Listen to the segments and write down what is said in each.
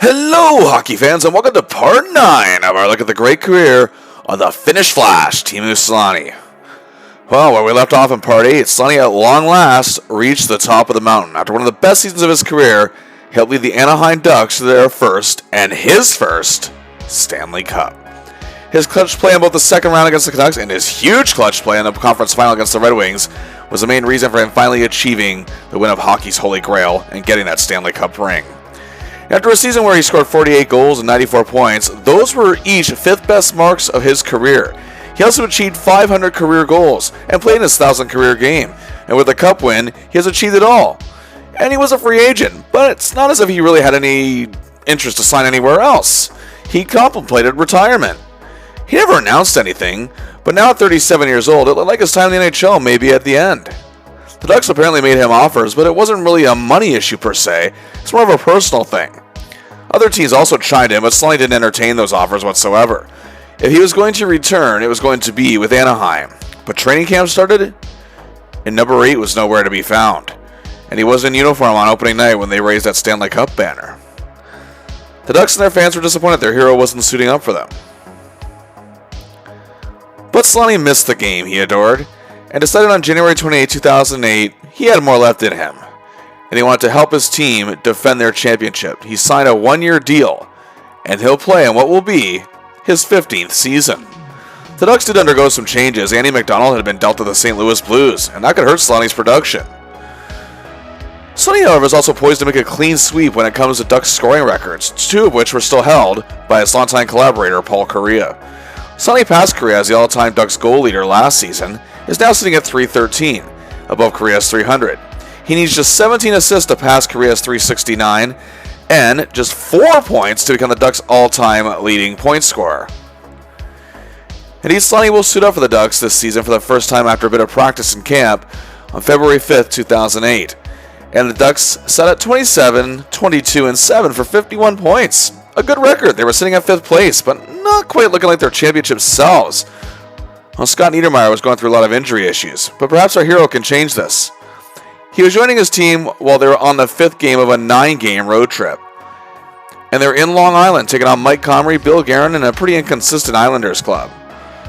Hello, hockey fans, and welcome to part 9 of our look at the great career of the Finnish Flash, Teemu Selanne. Well, where we left off in part 8, Selanne at long last reached the top of the mountain. After one of the best seasons of his career, he helped lead the Anaheim Ducks to their first, and his first, Stanley Cup. His clutch play in both the second round against the Canucks and his huge clutch play in the conference final against the Red Wings was the main reason for him finally achieving the win of hockey's holy grail and getting that Stanley Cup ring. After a season where he scored 48 goals and 94 points, those were each fifth best marks of his career. He also achieved 500 career goals and played in his 1,000th career game. And with the Cup win, he has achieved it all. And he was a free agent, but it's not as if he really had any interest to sign anywhere else. He contemplated retirement. He never announced anything, but now at 37 years old, it looked like his time in the NHL may be at the end. The Ducks apparently made him offers, but it wasn't really a money issue per se. It's more of a personal thing. Other teams also chimed in, but Selanne didn't entertain those offers whatsoever. If he was going to return, it was going to be with Anaheim. But training camp started, and number 8 was nowhere to be found. And he wasn't in uniform on opening night when they raised that Stanley Cup banner. The Ducks and their fans were disappointed their hero wasn't suiting up for them. But Selanne missed the game he adored, and decided on January 28, 2008, he had more left in him, and he wanted to help his team defend their championship. He signed a one-year deal, and he'll play in what will be his 15th season. The Ducks did undergo some changes. Andy McDonald had been dealt to the St. Louis Blues, and that could hurt Selanne's production. Selanne, however, is also poised to make a clean sweep when it comes to Ducks scoring records, 2 of which were still held by his longtime collaborator, Paul Kariya. Selanne passed Kariya as the all-time Ducks goal leader last season, is now sitting at 313, above Kariya's 300. He needs just 17 assists to pass Kariya's 369, and just 4 points to become the Ducks' all-time leading point scorer. Indeed, Selanne will suit up for the Ducks this season for the first time after a bit of practice in camp on February 5th, 2008. And the Ducks sat at 27, 22, and 7 for 51 points. A good record. They were sitting at 5th place, but not quite looking like their championship selves. Well, Scott Niedermayer was going through a lot of injury issues, but perhaps our hero can change this. He was joining his team while they were on the 5th game of a 9-game road trip. And they're in Long Island, taking on Mike Comrie, Bill Guerin, and a pretty inconsistent Islanders club.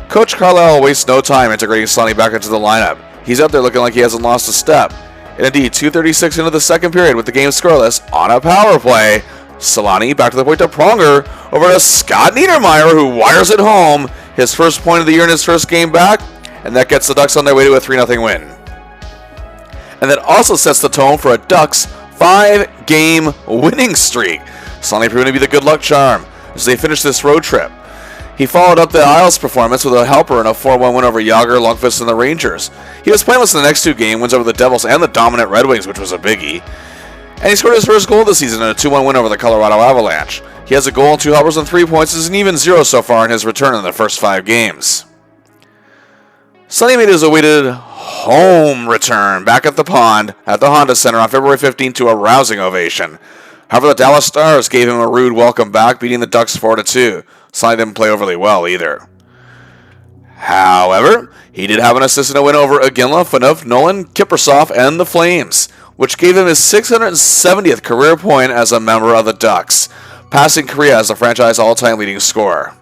Coach Carlisle wastes no time integrating Selanne back into the lineup. He's out there looking like he hasn't lost a step. And indeed, 2:36 into the second period with the game scoreless on a power play, Selanne back to the point to Pronger over to Scott Niedermayer, who wires it home. His first point of the year in his first game back, and that gets the Ducks on their way to a 3-0 win. And that also sets the tone for a Ducks 5-game winning streak. Selanne proving to be the good luck charm as they finish this road trip. He followed up the Isles performance with a helper in a 4-1 win over Jágr, Lundqvist, and the Rangers. He was playoffs in the next 2 game wins over the Devils and the dominant Red Wings, which was a biggie. And he scored his first goal this season in a 2-1 win over the Colorado Avalanche. He has a goal and 2 helpers and 3 points, is an even 0 so far in his return in the first 5 games. Selanne made his awaited home return back at the pond at the Honda Center on February 15 to a rousing ovation. However, the Dallas Stars gave him a rude welcome back, beating the Ducks 4-2. Selanne didn't play overly well either. However, he did have an assist in a win over Iginla, Phaneuf, Nolan, Kiprusoff, and the Flames, which gave him his 670th career point as a member of the Ducks, passing Kariya as the franchise all-time leading scorer.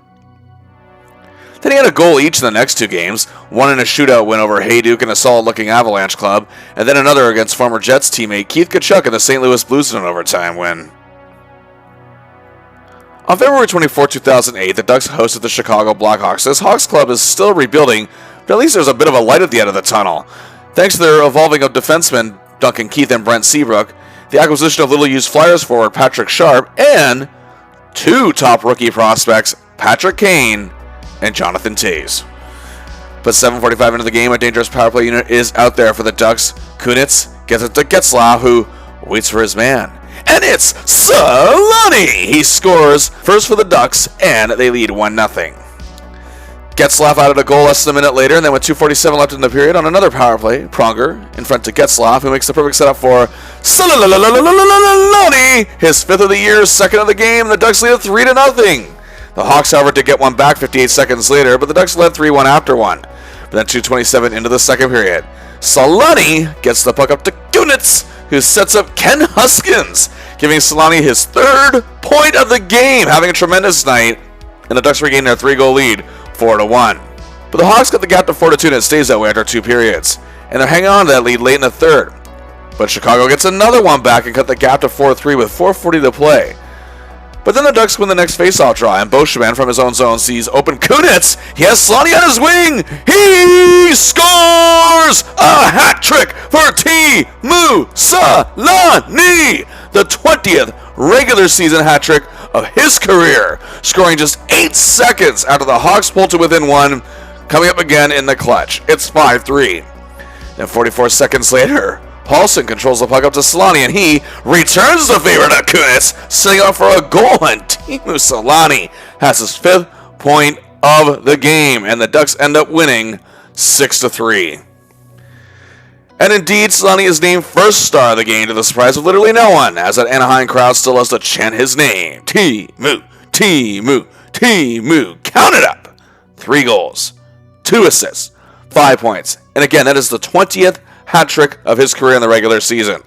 Then he had a goal each in the next 2 games, one in a shootout win over Hajduk and a solid-looking Avalanche club, and then another against former Jets teammate Keith Tkachuk in the St. Louis Blues in an overtime win. On February 24, 2008, the Ducks hosted the Chicago Blackhawks. This Hawks club is still rebuilding, but at least there's a bit of a light at the end of the tunnel. Thanks to their evolving of defensemen Duncan Keith and Brent Seabrook, the acquisition of little-used Flyers forward Patrick Sharp, and 2 top rookie prospects, Patrick Kane and Jonathan Toews. But 7:45 into the game, a dangerous power play unit is out there for the Ducks. Kunitz gets it to Getzlaf, who waits for his man. And it's Selanne! He scores first for the Ducks, and they lead 1-0. Getzlaf added a goal less than a minute later, and then with 2:47 left in the period on another power play, Pronger in front to Getzlaf, who makes the perfect setup for Selanne, his 5th of the year, 2nd of the game. The Ducks lead 3-0. The Hawks, however, did get one back 58 seconds later, but the Ducks led 3-1 after one. But then 2:27 into the second period, Selanne gets the puck up to Kunitz, who sets up Ken Huskins, giving Selanne his 3rd point of the game, having a tremendous night, and the Ducks regain their 3-goal lead, 4-1. But the Hawks got the gap to 4-2, and it stays that way after 2 periods, and they're hanging on to that lead late in the 3rd. But Chicago gets another one back and cut the gap to 4-3 with 4:40 to play. But then the Ducks win the next faceoff draw, and Boschman from his own zone sees open Kunitz. He has Selanne on his wing. He scores a hat trick for Teemu Selanne, the 20th regular season hat trick of his career, scoring just 8 seconds after the Hawks pulled to within 1, coming up again in the clutch. It's 5-3. Then 44 seconds later, Paulson controls the puck up to Selanne, and he returns the favor to Kunitz, setting up for a goal, and Teemu Selanne has his 5th point of the game, and the Ducks end up winning 6-3. And indeed, Selanne is named first star of the game to the surprise of literally no one, as that Anaheim crowd still has to chant his name. Teemu, Teemu, Teemu. Count it up. 3 goals, 2 assists, 5 points. And again, that is the 20th hat trick of his career in the regular season.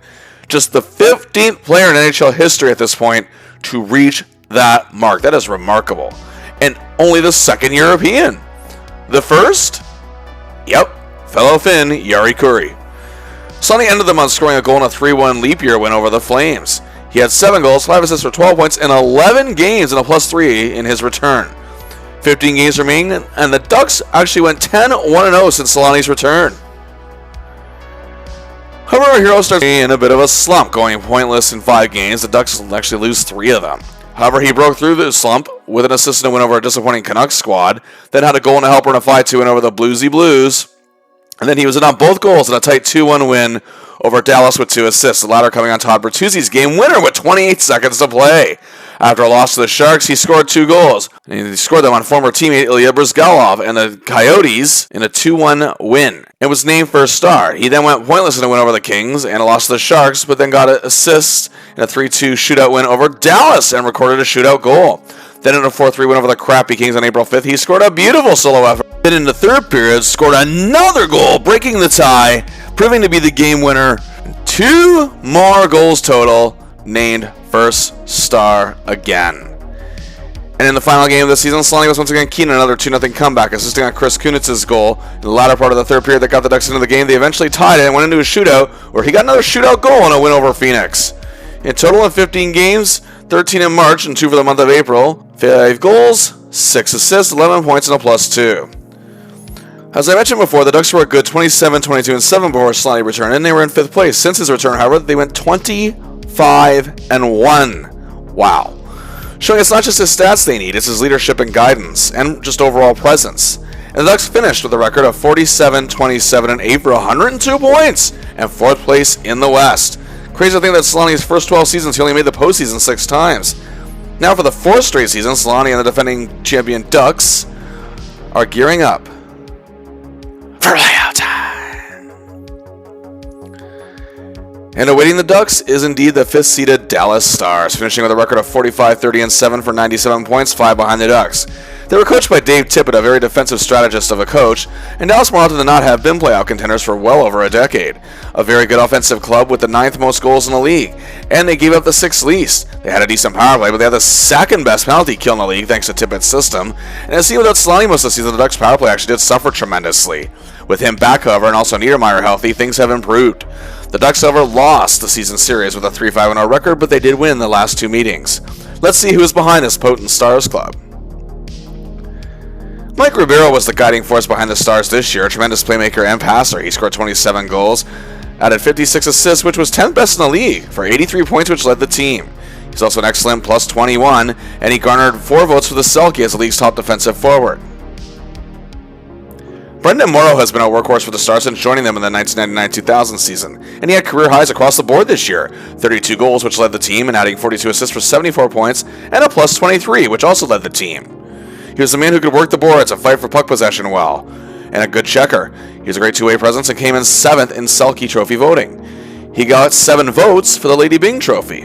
Just the 15th player in NHL history at this point to reach that mark. That is remarkable. And only the 2nd European. The first? Yep, fellow Finn, Jari Kurri. Selanne ended the month scoring a goal in a 3-1 leap year win over the Flames. He had 7 goals, 5 assists for 12 points, and 11 games and a +3 in his return. 15 games remaining, and the Ducks actually went 10-1-0 since Selanne's return. However, our hero starts in a bit of a slump, going pointless in 5 games. The Ducks actually lose 3 of them. However, he broke through the slump with an assist and a win over a disappointing Canucks squad, then had a goal and a helper in a 5-2 win over the Bluesy Blues, and then he was in on both goals in a tight 2-1 win over Dallas with 2 assists, the latter coming on Todd Bertuzzi's game winner with 28 seconds to play. After a loss to the Sharks, he scored 2 goals. And he scored them on former teammate Ilya Bryzgalov and the Coyotes in a 2-1 win, and was named first star. He then went pointless in a win over the Kings and a loss to the Sharks, but then got an assist in a 3-2 shootout win over Dallas and recorded a shootout goal. Then in a 4-3 win over the crappy Kings on April 5th, he scored a beautiful solo effort. Then in the 3rd period, scored another goal, breaking the tie, proving to be the game winner. 2 more goals total, named first star again. And in the final game of the season, Selanne was once again key in another 2-0 comeback, assisting on Chris Kunitz's goal in the latter part of the 3rd period that got the Ducks into the game. They eventually tied it and went into a shootout, where he got another shootout goal in a win over Phoenix. In total, in 15 games, 13 in March and 2 for the month of April, 5 goals, 6 assists, 11 points, and a +2. As I mentioned before, the Ducks were a good 27, 22, and 7 before Selanne returned, and they were in 5th place. Since his return, however, they went 25-1. Wow. Showing it's not just his stats they need, it's his leadership and guidance, and just overall presence. And the Ducks finished with a record of 47, 27, and 8 for 102 points, and 4th place in the West. Crazy to think that Selanne's first 12 seasons, he only made the postseason 6 times. Now for the 4th straight season, Selanne and the defending champion Ducks are gearing up for playoff time. And awaiting the Ducks is indeed the 5th-seeded Dallas Stars, finishing with a record of 45, 30, and 7 for 97 points, 5 behind the Ducks. They were coached by Dave Tippett, a very defensive strategist of a coach, and Dallas more often than not have been playoff contenders for well over a decade. A very good offensive club with the 9th most goals in the league, and they gave up the 6th least. They had a decent power play, but they had the 2nd best penalty kill in the league thanks to Tippett's system, and as seen without Selanne most of the season, the Ducks' power play actually did suffer tremendously. With him back, however, and also Niedermeyer healthy, things have improved. The Ducks, however, lost the season series with a 3-5-0 record, but they did win the last 2 meetings. Let's see who is behind this potent Stars club. Mike Ribeiro was the guiding force behind the Stars this year, a tremendous playmaker and passer. He scored 27 goals, added 56 assists, which was 10th best in the league, for 83 points, which led the team. He's also an excellent +21, and he garnered 4 votes for the Selke as the league's top defensive forward. Brendan Morrow has been a workhorse for the Stars since joining them in the 1999-2000 season, and he had career highs across the board this year. 32 goals, which led the team, and adding 42 assists for 74 points, and a +23, which also led the team. He was a man who could work the boards and fight for puck possession well, and a good checker. He was a great two-way presence and came in 7th in Selke Trophy voting. He got 7 votes for the Lady Byng Trophy.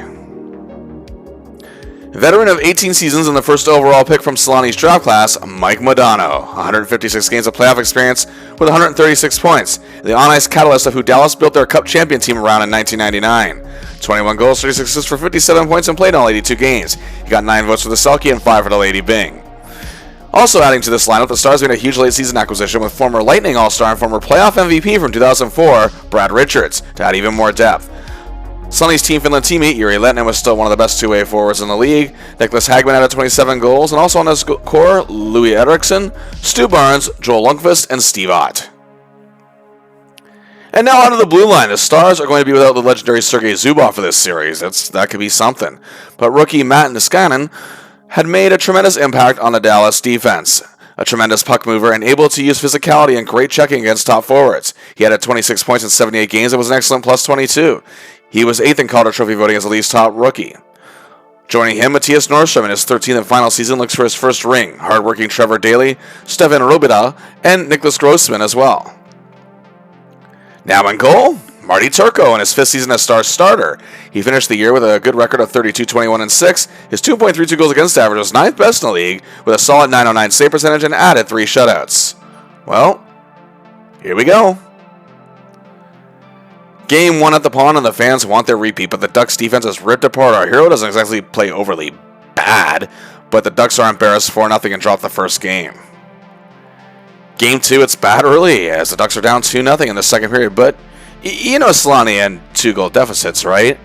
Veteran of 18 seasons and the first overall pick from Selanne's draft class, Mike Modano. 156 games of playoff experience with 136 points. The on-ice catalyst of who Dallas built their Cup champion team around in 1999. 21 goals, 36 assists for 57 points and played in all 82 games. He got 9 votes for the Selke and 5 for the Lady Byng. Also adding to this lineup, the Stars made a huge late-season acquisition with former Lightning All-Star and former playoff MVP from 2004, Brad Richards, to add even more depth. Sonny's Team Finland teammate, Jiri Lehtinen, was still one of the best two-way forwards in the league. Niklas Hagman added 27 goals, and also on his core, Louis Eriksson, Stu Barnes, Joel Lundqvist, and Steve Ott. And now onto the blue line. The Stars are going to be without the legendary Sergei Zubov for this series. That could be something. But rookie Matt Niskanen had made a tremendous impact on the Dallas defense. A tremendous puck mover and able to use physicality and great checking against top forwards. He had 26 points in 78 games and was an excellent plus 22. He was 8th in Calder Trophy voting as the league's top rookie. Joining him, Matthias Norrstrom in his 13th and final season looks for his first ring. Hardworking Trevor Daley, Stefan Robida, and Nicholas Grossman as well. Now in goal, Marty Turco in his 5th season as Stars starter. He finished the year with a good record of 32-21-6. His 2.32 goals against average was 9th best in the league with a solid .909 save percentage and added 3 shutouts. Well, here we go. Game 1 at the Pond, and the fans want their repeat, but the Ducks defense is ripped apart. Our hero doesn't exactly play overly bad, but the Ducks are embarrassed 4-0 and drop the first game. Game 2, it's bad early, as the Ducks are down 2-0 in the second period, but you know Selanne and 2-goal deficits, right?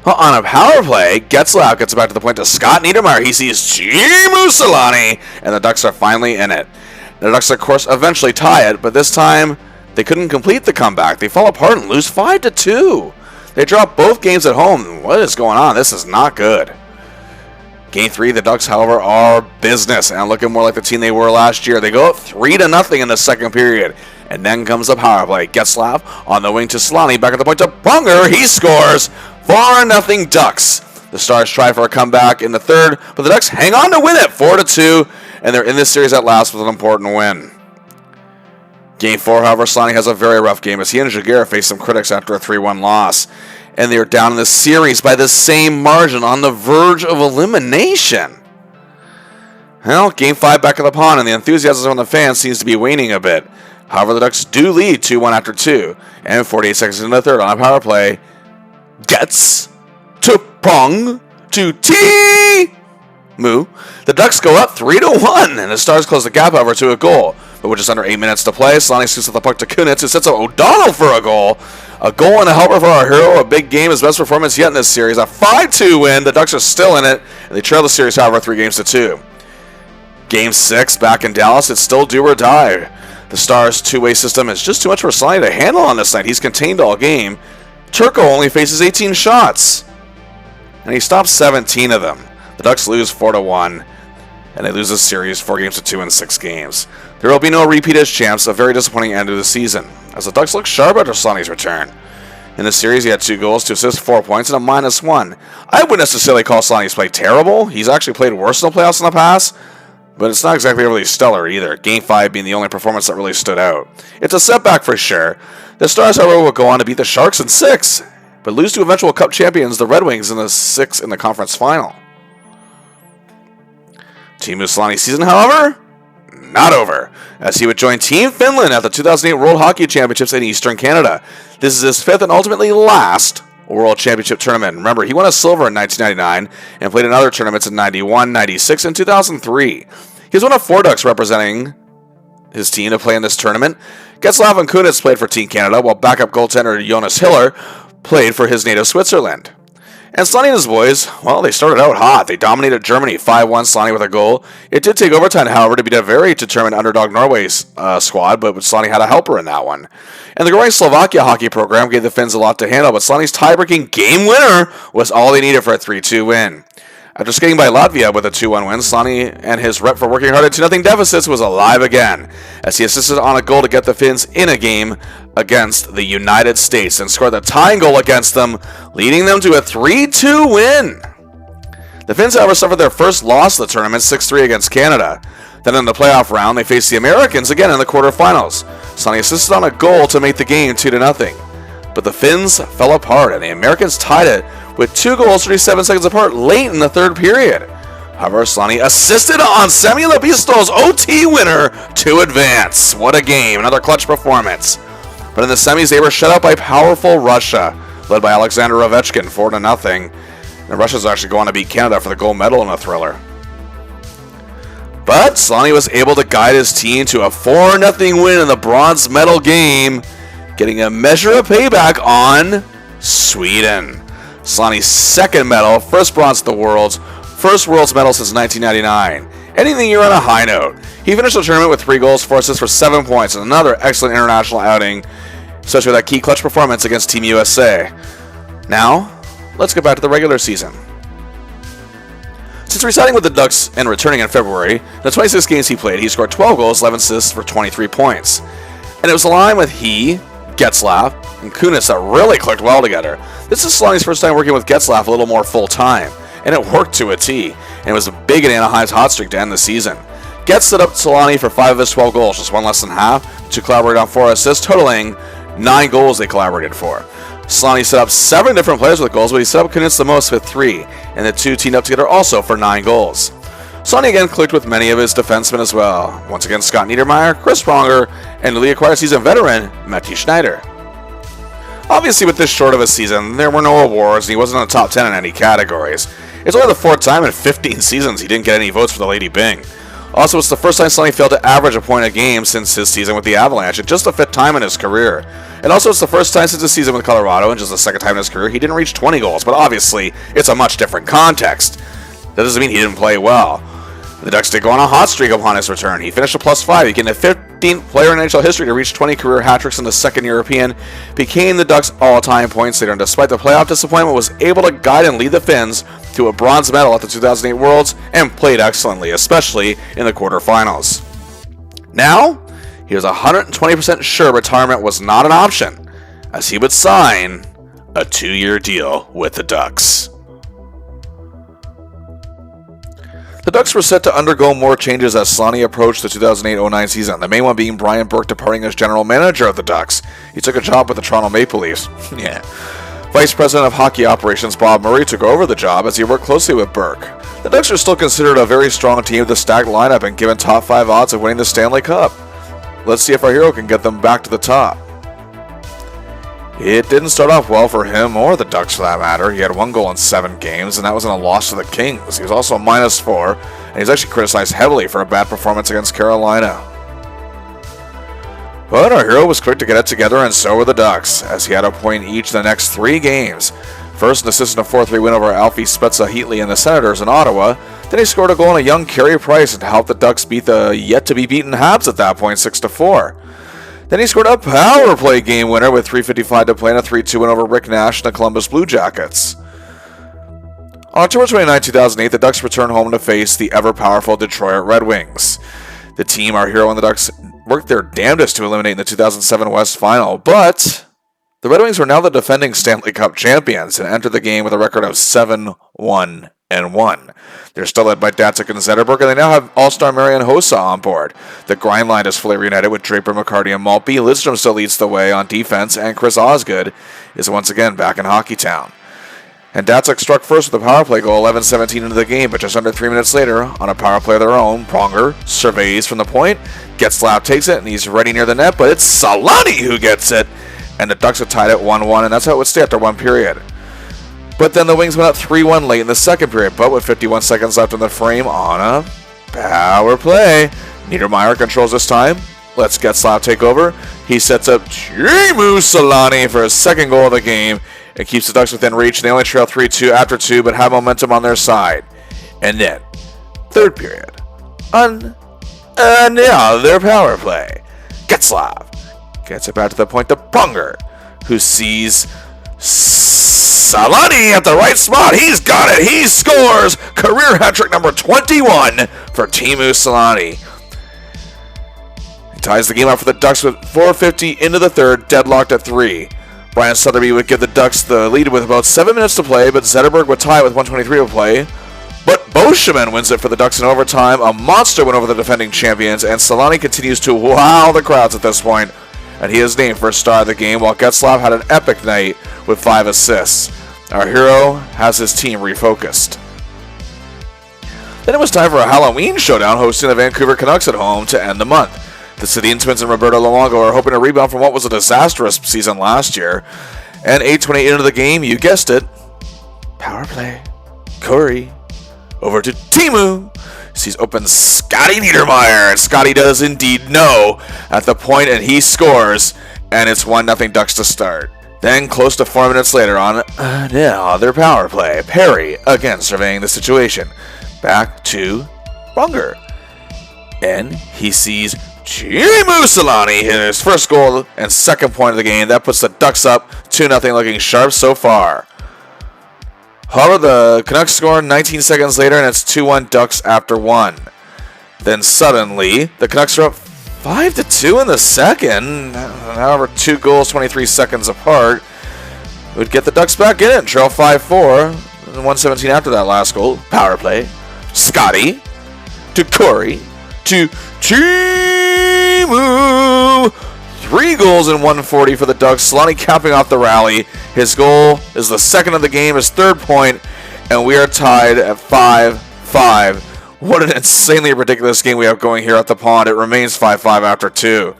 On a power play, Getzlaf gets it back to the point to Scott Niedermayer. He sees Teemu Selanne, and the Ducks are finally in it. The Ducks, of course, eventually tie it, but this time they couldn't complete the comeback. They fall apart and lose 5-2. They drop both games at home. What is going on? This is not good. Game 3, the Ducks, however, are business and looking more like the team they were last year. They go up 3-0 in the second period. And then comes the power play. Getzlaf on the wing to Selanne. Back at the point to Pronger. He scores. 4-0 Ducks. The Stars try for a comeback in the third, but the Ducks hang on to win it 4-2. And they're in this series at last with an important win. Game 4, however, Selanne has a very rough game as he and Jaguar face some critics after a 3-1 loss. And they are down in the series by the same margin, on the verge of elimination. Well, Game 5 back at the Pond, and the enthusiasm from the fans seems to be waning a bit. However, the Ducks do lead 2-1 after 2. And 48 seconds into the third on a power play, gets to Prong to Teemu. The Ducks go up 3-1, and the Stars close the gap over to a goal. But with just under 8 minutes to play, Selanne scoops up the puck to Kunitz, who sets up O'Donnell for a goal. A goal and a helper for our hero. A big game, his best performance yet in this series. A 5-2 win. The Ducks are still in it, and they trail the series, however, 3-2. Game 6, back in Dallas, it's still do or die. The Stars' two-way system is just too much for Selanne to handle on this night. He's contained all game. Turco only faces 18 shots, and he stops 17 of them. The Ducks lose 4-1, and they lose this series 4-2 in 6 games. There will be no repeat as champs, a very disappointing end to the season, as the Ducks look sharp after Selanne's return. In the series, he had 2 goals, 2 assists, 4 points, and a -1. I wouldn't necessarily call Selanne's play terrible. He's actually played worse in the playoffs in the past, but it's not exactly really stellar either, Game 5 being the only performance that really stood out. It's a setback for sure. The Stars, however, will go on to beat the Sharks in 6, but lose to eventual Cup champions, the Red Wings, in the 6 in the conference final. Teemu Selanne's season, however, not over, as he would join Team Finland at the 2008 World Hockey Championships in Eastern Canada. This is his 5th and ultimately last World Championship tournament. Remember, he won a silver in 1999 and played in other tournaments in 91, 96, and 2003. He was one of 4 Ducks representing his team to play in this tournament. Getzlaf and Kunitz played for Team Canada, while backup goaltender Jonas Hiller played for his native Switzerland. And Selanne and his boys, well, they started out hot. They dominated Germany 5-1, Selanne with a goal. It did take overtime, however, to beat a very determined underdog Norway's squad, but Selanne had a helper in that one. And the growing Slovakia hockey program gave the Finns a lot to handle, but Selanne's tie-breaking game winner was all they needed for a 3-2 win. After skating by Latvia with a 2-1 win, Selanne and his rep for working hard at 2-0 deficits was alive again, as he assisted on a goal to get the Finns in a game against the United States and scored the tying goal against them, leading them to a 3-2 win. The Finns, however, suffered their first loss of the tournament, 6-3 against Canada. Then in the playoff round, they faced the Americans again in the quarterfinals. Selanne assisted on a goal to make the game 2-0. But the Finns fell apart, and the Americans tied it with 2 goals 37 seconds apart late in the third period. However, Selanne assisted on Semi Lobisto's OT winner to advance. What a game, another clutch performance. But in the semis, they were shut out by powerful Russia, led by Alexander Ovechkin, 4-0. And Russia's actually going to beat Canada for the gold medal in a thriller. But Selanne was able to guide his team to a 4-0 win in the bronze medal game, getting a measure of payback on Sweden. Selanne's second medal, first bronze at the Worlds, first Worlds medal since 1999. Ending the year on a high note. He finished the tournament with 3 goals, 4 assists for 7 points, and another excellent international outing, especially with that key clutch performance against Team USA. Now, let's get back to the regular season. Since resigning with the Ducks and returning in February, the 26 games he played, he scored 12 goals, 11 assists for 23 points. And it was a line with he, Getzlaf, and Kunis that really clicked well together. This is Selanne's first time working with Getzlaf a little more full-time, and it worked to a T, and it was big in Anaheim's hot streak to end the season. Getz set up Selanne for 5 of his 12 goals, just one less than half, to collaborate on 4 assists, totaling 9 goals they collaborated for. Selanne set up 7 different players with goals, but he set up Kunis the most with 3, and the 2 teamed up together also for 9 goals. Selanne again clicked with many of his defensemen as well. Once again, Scott Niedermayer, Chris Pronger, and newly acquired season veteran, Matty Schneider. Obviously, with this short of a season, there were no awards, and he wasn't in the top 10 in any categories. It's only the 4th time in 15 seasons he didn't get any votes for the Lady Byng. Also, it's the first time Selanne failed to average a point a game since his season with the Avalanche, and just the 5th time in his career. And also, it's the first time since his season with Colorado, and just the 2nd time in his career, he didn't reach 20 goals. But obviously, it's a much different context. That doesn't mean he didn't play well. The Ducks did go on a hot streak upon his return. He finished a +5, became the 15th player in NHL history to reach 20 career hat-tricks in the second European, became the Ducks' all-time points leader, and despite the playoff disappointment, was able to guide and lead the Finns to a bronze medal at the 2008 Worlds, and played excellently, especially in the quarterfinals. Now, he was 120% sure retirement was not an option, as he would sign a 2-year deal with the Ducks. The Ducks were set to undergo more changes as Selanne approached the 2008-09 season, the main one being Brian Burke departing as general manager of the Ducks. He took a job with the Toronto Maple Leafs. Yeah. Vice President of Hockey Operations Bob Murray took over the job as he worked closely with Burke. The Ducks are still considered a very strong team with a stacked lineup and given top 5 odds of winning the Stanley Cup. Let's see if our hero can get them back to the top. It didn't start off well for him or the Ducks for that matter. He had 1 goal in 7 games, and that was in a loss to the Kings. He was also a -4, and he's actually criticized heavily for a bad performance against Carolina. But our hero was quick to get it together, and so were the Ducks, as he had a point each in the next 3 games. First, an assist in a 4-3 win over Alfie Spezza-Heatley and the Senators in Ottawa. Then he scored a goal on a young Carey Price to help the Ducks beat the yet-to-be-beaten Habs at that point, 6-4. Then he scored a power play game winner with 3:55 to play and a 3-2 win over Rick Nash and the Columbus Blue Jackets. On October 29, 2008, the Ducks returned home to face the ever-powerful Detroit Red Wings. The team, our hero, and the Ducks worked their damnedest to eliminate in the 2007 West Final, but the Red Wings were now the defending Stanley Cup champions and entered the game with a record of 7-1-1. They're still led by Datsuk and Zetterberg, and they now have All-Star Marian Hossa on board. The grind line is fully reunited with Draper, McCarty, and Maltby. Lidstrom still leads the way on defense, and Chris Osgood is once again back in Hockeytown. And Datsuk struck first with a power play goal 11-17 into the game, but just under 3 minutes later, on a power play of their own, Pronger surveys from the point, Getzlaf takes it, and he's ready near the net, but it's Selanne who gets it, and the Ducks are tied at 1-1, and that's how it would stay after 1 period. But then the Wings went up 3-1 late in the second period, but with 51 seconds left in the frame on a power play. Niedermayer controls this time. Lets Getzlaf take over. He sets up Teemu Selanne for his second goal of the game and keeps the Ducks within reach. They only trail 3-2 after 2, but have momentum on their side. And then, third period, another power play. Getzlaf gets it back to the point to Pronger, who sees Selanne at the right spot. He's got it. He scores. Career hat-trick number 21 for Teemu Selanne. He ties the game up for the Ducks with 4:50 into the third, deadlocked at 3. Brian Sotheby would give the Ducks the lead with about 7 minutes to play, but Zetterberg would tie with 1:23 to play. But Boscheman wins it for the Ducks in overtime. A monster win over the defending champions, and Selanne continues to wow the crowds at this point, and he is named first star of the game, while Getzlaf had an epic night with 5 assists. Our hero has his team refocused. Then it was time for a Halloween showdown hosting the Vancouver Canucks at home to end the month. The Sedin twins and Roberto Luongo are hoping to rebound from what was a disastrous season last year. And 8:28 into the game, you guessed it, power play. Corey over to Teemu. Sees open Scotty Niedermayer, and Scotty does indeed know at the point, and he scores, and it's 1-0 Ducks to start. Then, close to 4 minutes later on another power play, Perry again surveying the situation. Back to Bunger, and he sees Teemu Selanne hit his first goal and second point of the game. That puts the Ducks up 2-0, looking sharp so far. However, the Canucks score 19 seconds later, and it's 2-1 Ducks after 1. Then suddenly, the Canucks are up 5-2 in the second. However, 2 goals 23 seconds apart would get the Ducks back in it. Trail 5-4, and 1:17 after that last goal. Power play. Scotty to Corey to Teemu. 3 goals in 1:40 for the Ducks. Selanne capping off the rally. His goal is the second of the game, his third point, and we are tied at 5-5. What an insanely ridiculous game we have going here at the pond. It remains 5-5 after 2.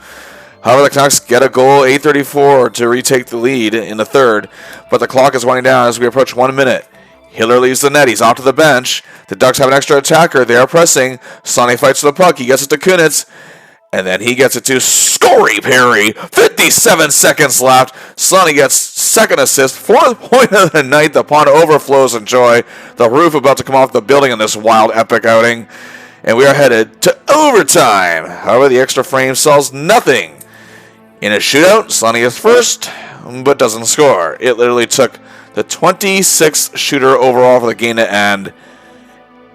However, the Canucks get a goal, 8:34 to retake the lead in the third, but the clock is winding down as we approach 1 minute. Hiller leaves the net. He's off to the bench. The Ducks have an extra attacker. They are pressing. Selanne fights for the puck. He gets it to Kunitz. And then he gets it to Scotty Perry. 57 seconds left. Selanne gets second assist. 4th point of the night. The pond overflows in joy. The roof about to come off the building in this wild, epic outing. And we are headed to overtime. However, the extra frame sells nothing. In a shootout, Selanne is first, but doesn't score. It literally took the 26th shooter overall for the game to end,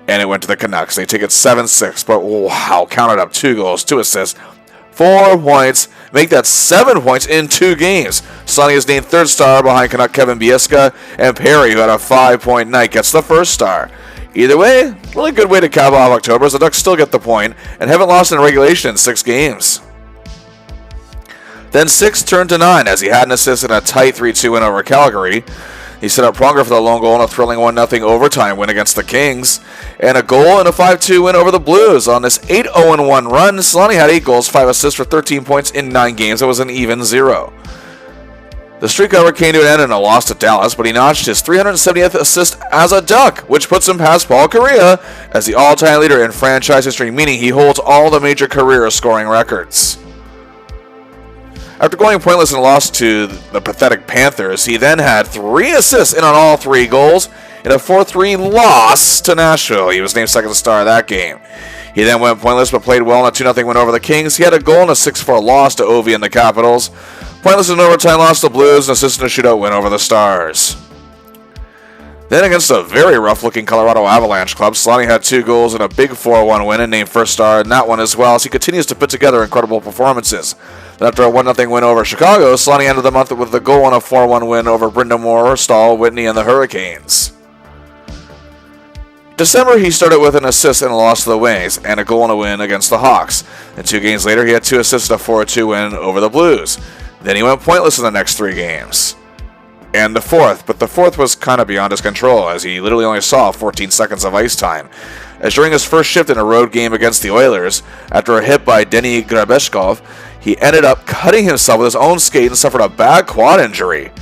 and it went to the Canucks. They take it 7-6, but wow, counted up 2 goals, 2 assists, 4 points, make that 7 points in 2 games. Selanne is named 3rd star behind Canuck Kevin Biesca, and Perry, who had a 5-point night, gets the 1st star. Either way, really good way to cap off October, as the Ducks still get the point, and haven't lost in regulation in 6 games. Then 6 turned to 9, as he had an assist in a tight 3-2 win over Calgary. He set up Pronger for the lone goal in a thrilling 1-0 overtime win against the Kings, and a goal in a 5-2 win over the Blues. On this 8-0-1 run, Selanne had 8 goals, 5 assists for 13 points in 9 games. It was an even 0. The streak, however, came to an end in a loss to Dallas, but he notched his 370th assist as a Duck, which puts him past Paul Kariya as the all-time leader in franchise history, meaning he holds all the major career scoring records. After going pointless in a loss to the pathetic Panthers, he then had 3 assists in on all 3 goals in a 4-3 loss to Nashville. He was named 2nd star of that game. He then went pointless but played well in a 2-0 win over the Kings. He had a goal in a 6-4 loss to Ovi and the Capitals. Pointless in an overtime loss to the Blues, and assist in a shootout win over the Stars. Then against a very rough-looking Colorado Avalanche club, Selanne had 2 goals in a big 4-1 win and named 1st star in that one as well, as he continues to put together incredible performances. Then after a 1-0 win over Chicago, Selanne ended the month with a goal in a 4-1 win over Brind'Amour, Stahl, Whitney, and the Hurricanes. December, he started with an assist in a loss to the Wings and a goal in a win against the Hawks. And 2 games later, he had 2 assists in a 4-2 win over the Blues. Then he went pointless in the next 3 games. And the 4th, but the 4th was kind of beyond his control, as he literally only saw 14 seconds of ice time. As during his first shift in a road game against the Oilers, after a hit by Denny Grabeshkov, he ended up cutting himself with his own skate and suffered a bad quad injury.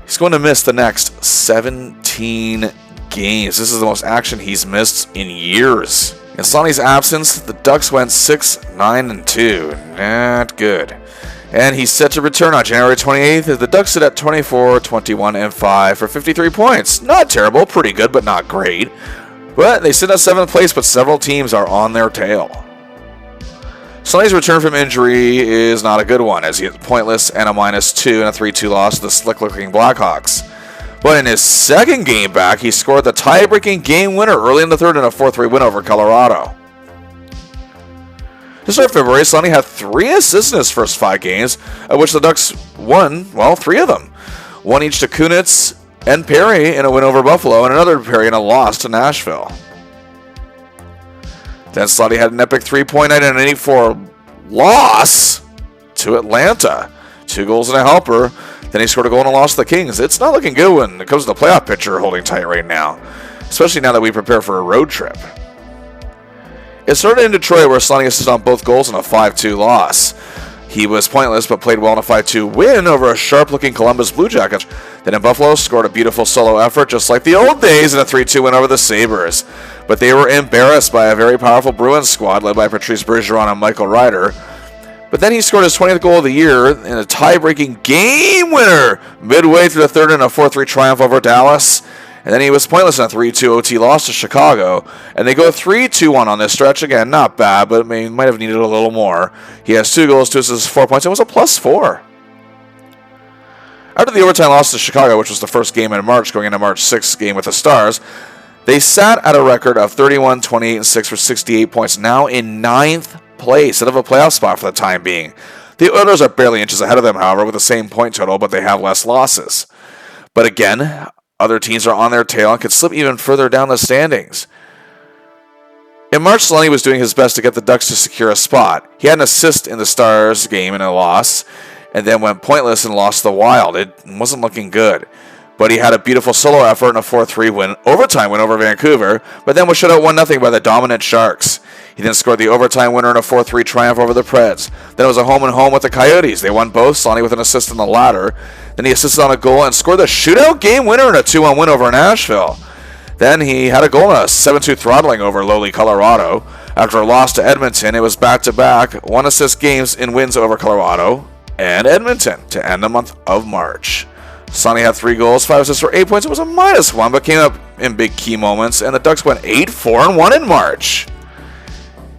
He's going to miss the next 17 games. This is the most action he's missed in years. In Selanne's absence, the Ducks went 6-9-2. Not good. And he's set to return on January 28th as the Ducks sit at 24-21-5 for 53 points. Not terrible, pretty good, but not great. But they sit at 7th place, but several teams are on their tail. Selanne's return from injury is not a good one, as he is pointless and a -2 in a 3-2 loss to the slick-looking Blackhawks. But in his second game back, he scored the tie-breaking game winner early in the third in a 4-3 win over Colorado. To start February, Selanne had 3 assists in his first 5 games, of which the Ducks won, 3 of them. 1 each to Kunitz and Perry in a win over Buffalo, and another Perry in a loss to Nashville. Then Selanne had an epic 3-point night and an 8-4 loss to Atlanta. 2 goals and a helper. Then he scored a goal in a loss to the Kings. It's not looking good when it comes to the playoff picture holding tight right now, especially now that we prepare for a road trip. It started in Detroit where Selanne assisted on both goals in a 5-2 loss. He was pointless but played well in a 5-2 win over a sharp-looking Columbus Blue Jackets. Then in Buffalo, scored a beautiful solo effort just like the old days in a 3-2 win over the Sabres. But they were embarrassed by a very powerful Bruins squad led by Patrice Bergeron and Michael Ryder. But then he scored his 20th goal of the year in a tie-breaking game winner midway through the third in a 4-3 triumph over Dallas. And then he was pointless in a 3-2 OT loss to Chicago. And they go 3-2-1 on this stretch. Again, not bad, but might have needed a little more. He has 2 goals, 2 assists, 4 points, and was a +4. After the overtime loss to Chicago, which was the first game in March, going into March 6th game with the Stars, they sat at a record of 31, 28, and 6 for 68 points, now in 9th place out of a playoff spot for the time being. The Oilers are barely inches ahead of them, however, with the same point total, but they have less losses. But again, other teams are on their tail and could slip even further down the standings. In March, Selanne was doing his best to get the Ducks to secure a spot. He had an assist in the Stars game in a loss, and then went pointless and lost the Wild. It wasn't looking good. But he had a beautiful solo effort in a 4-3 overtime win over Vancouver, but then was shut out 1-0 by the dominant Sharks. He then scored the overtime winner in a 4-3 triumph over the Preds. Then it was a home-and-home with the Coyotes. They won both, Selanne with an assist in the latter. Then he assisted on a goal and scored the shootout game winner in a 2-1 win over Nashville. Then he had a goal in a 7-2 throttling over lowly Colorado. After a loss to Edmonton, it was back-to-back 1-assist games in wins over Colorado and Edmonton to end the month of March. Selanne had 3 goals, 5 assists for 8 points. It was a -1, but came up in big key moments, and the Ducks went 8-4-1 in March.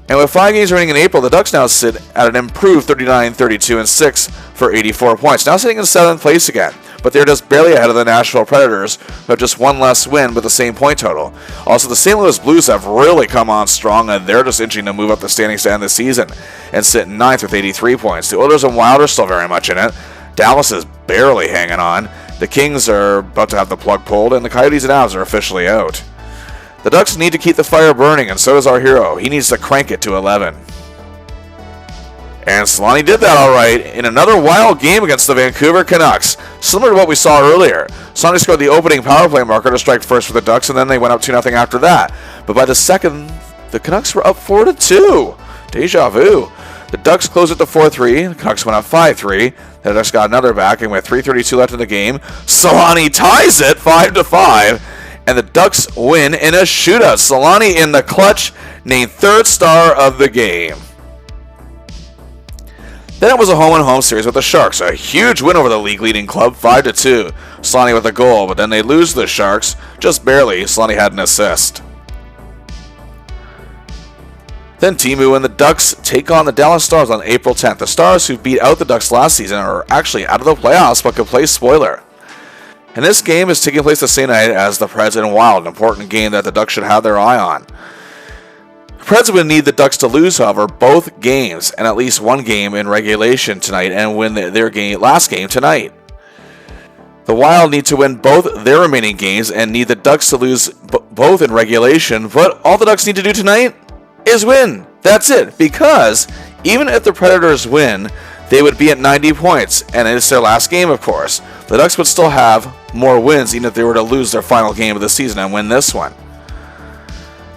And with 5 games remaining in April, the Ducks now sit at an improved 39, 32, and 6 for 84 points. Now sitting in 7th place again, but they're just barely ahead of the Nashville Predators, who have just 1 less win with the same point total. Also, the St. Louis Blues have really come on strong, and they're just inching to move up the standings to end the season and sit in 9th with 83 points. The Oilers and Wild are still very much in it. Dallas is barely hanging on. The Kings are about to have the plug pulled, and the Coyotes and Avs are officially out. The Ducks need to keep the fire burning, and so does our hero. He needs to crank it to 11. And Selanne did that all right in another wild game against the Vancouver Canucks. Similar to what we saw earlier. Selanne scored the opening power play marker to strike first for the Ducks, and then they went up 2-0 after that. But by the second, the Canucks were up 4-2. Deja vu. The Ducks closed it to 4-3. The Canucks went up 5-3. The Ducks got another back, and with 3:32 left in the game, Selanne ties it 5-5. And the Ducks win in a shootout. Selanne in the clutch, named 3rd star of the game. Then it was a home-and-home series with the Sharks. A huge win over the league-leading club, 5-2. Selanne with a goal, but then they lose to the Sharks. Just barely. Selanne had an assist. Then Teemu and the Ducks take on the Dallas Stars on April 10th. The Stars, who beat out the Ducks last season, are actually out of the playoffs but could play spoiler. And this game is taking place the same night as the Preds and Wild, an important game that the Ducks should have their eye on. The Preds would need the Ducks to lose, however, both games and at least one game in regulation tonight and win their last game tonight. The Wild need to win both their remaining games and need the Ducks to lose both in regulation, but all the Ducks need to do tonight is win. That's it, because even if the Predators win, they would be at 90 points, and it's their last game, of course. The Ducks would still have more wins even if they were to lose their final game of the season and win this one.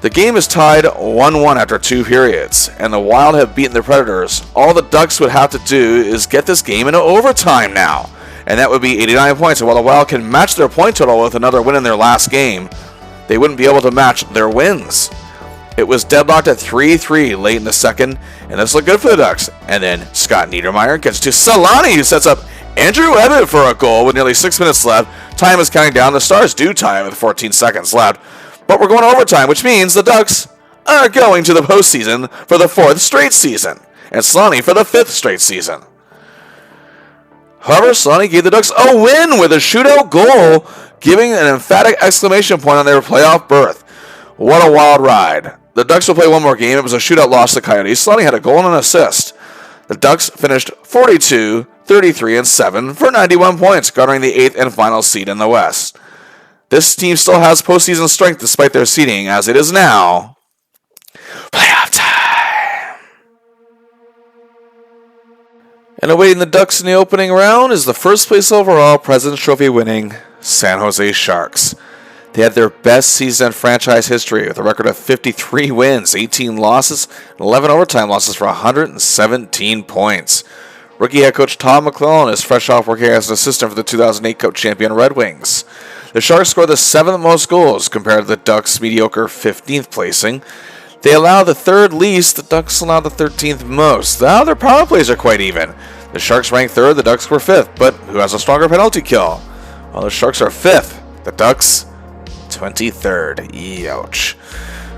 The game is tied 1-1 after 2 periods, and the Wild have beaten the Predators. All the Ducks would have to do is get this game into overtime now, and that would be 89 points. And while the Wild can match their point total with another win in their last game, they wouldn't be able to match their wins. It was deadlocked at 3-3 late in the second, and this looked good for the Ducks. And then Scott Niedermayer gets to Selanne, who sets up Andrew Ebbett for a goal with nearly 6 minutes left. Time is counting down. The Stars do tie with 14 seconds left. But we're going to overtime, which means the Ducks are going to the postseason for the 4th straight season, and Selanne for the 5th straight season. However, Selanne gave the Ducks a win with a shootout goal, giving an emphatic exclamation point on their playoff berth. What a wild ride. The Ducks will play one more game. It was a shootout loss to the Coyotes. Selanne had a goal and an assist. The Ducks finished 42, 33, and 7 for 91 points, garnering the 8th and final seed in the West. This team still has postseason strength despite their seeding, as it is now playoff time. And awaiting the Ducks in the opening round is the first place overall President's Trophy winning San Jose Sharks. They had their best season in franchise history with a record of 53 wins, 18 losses, and 11 overtime losses for 117 points. Rookie head coach Todd McClellan is fresh off working as an assistant for the 2008 Cup champion Red Wings. The Sharks scored the 7th most goals compared to the Ducks' mediocre 15th placing. They allow the 3rd least, the Ducks allow the 13th most. Now their power plays are quite even. The Sharks rank 3rd, the Ducks were 5th, but who has a stronger penalty kill? Well, the Sharks are 5th, the Ducks 23rd. Ouch.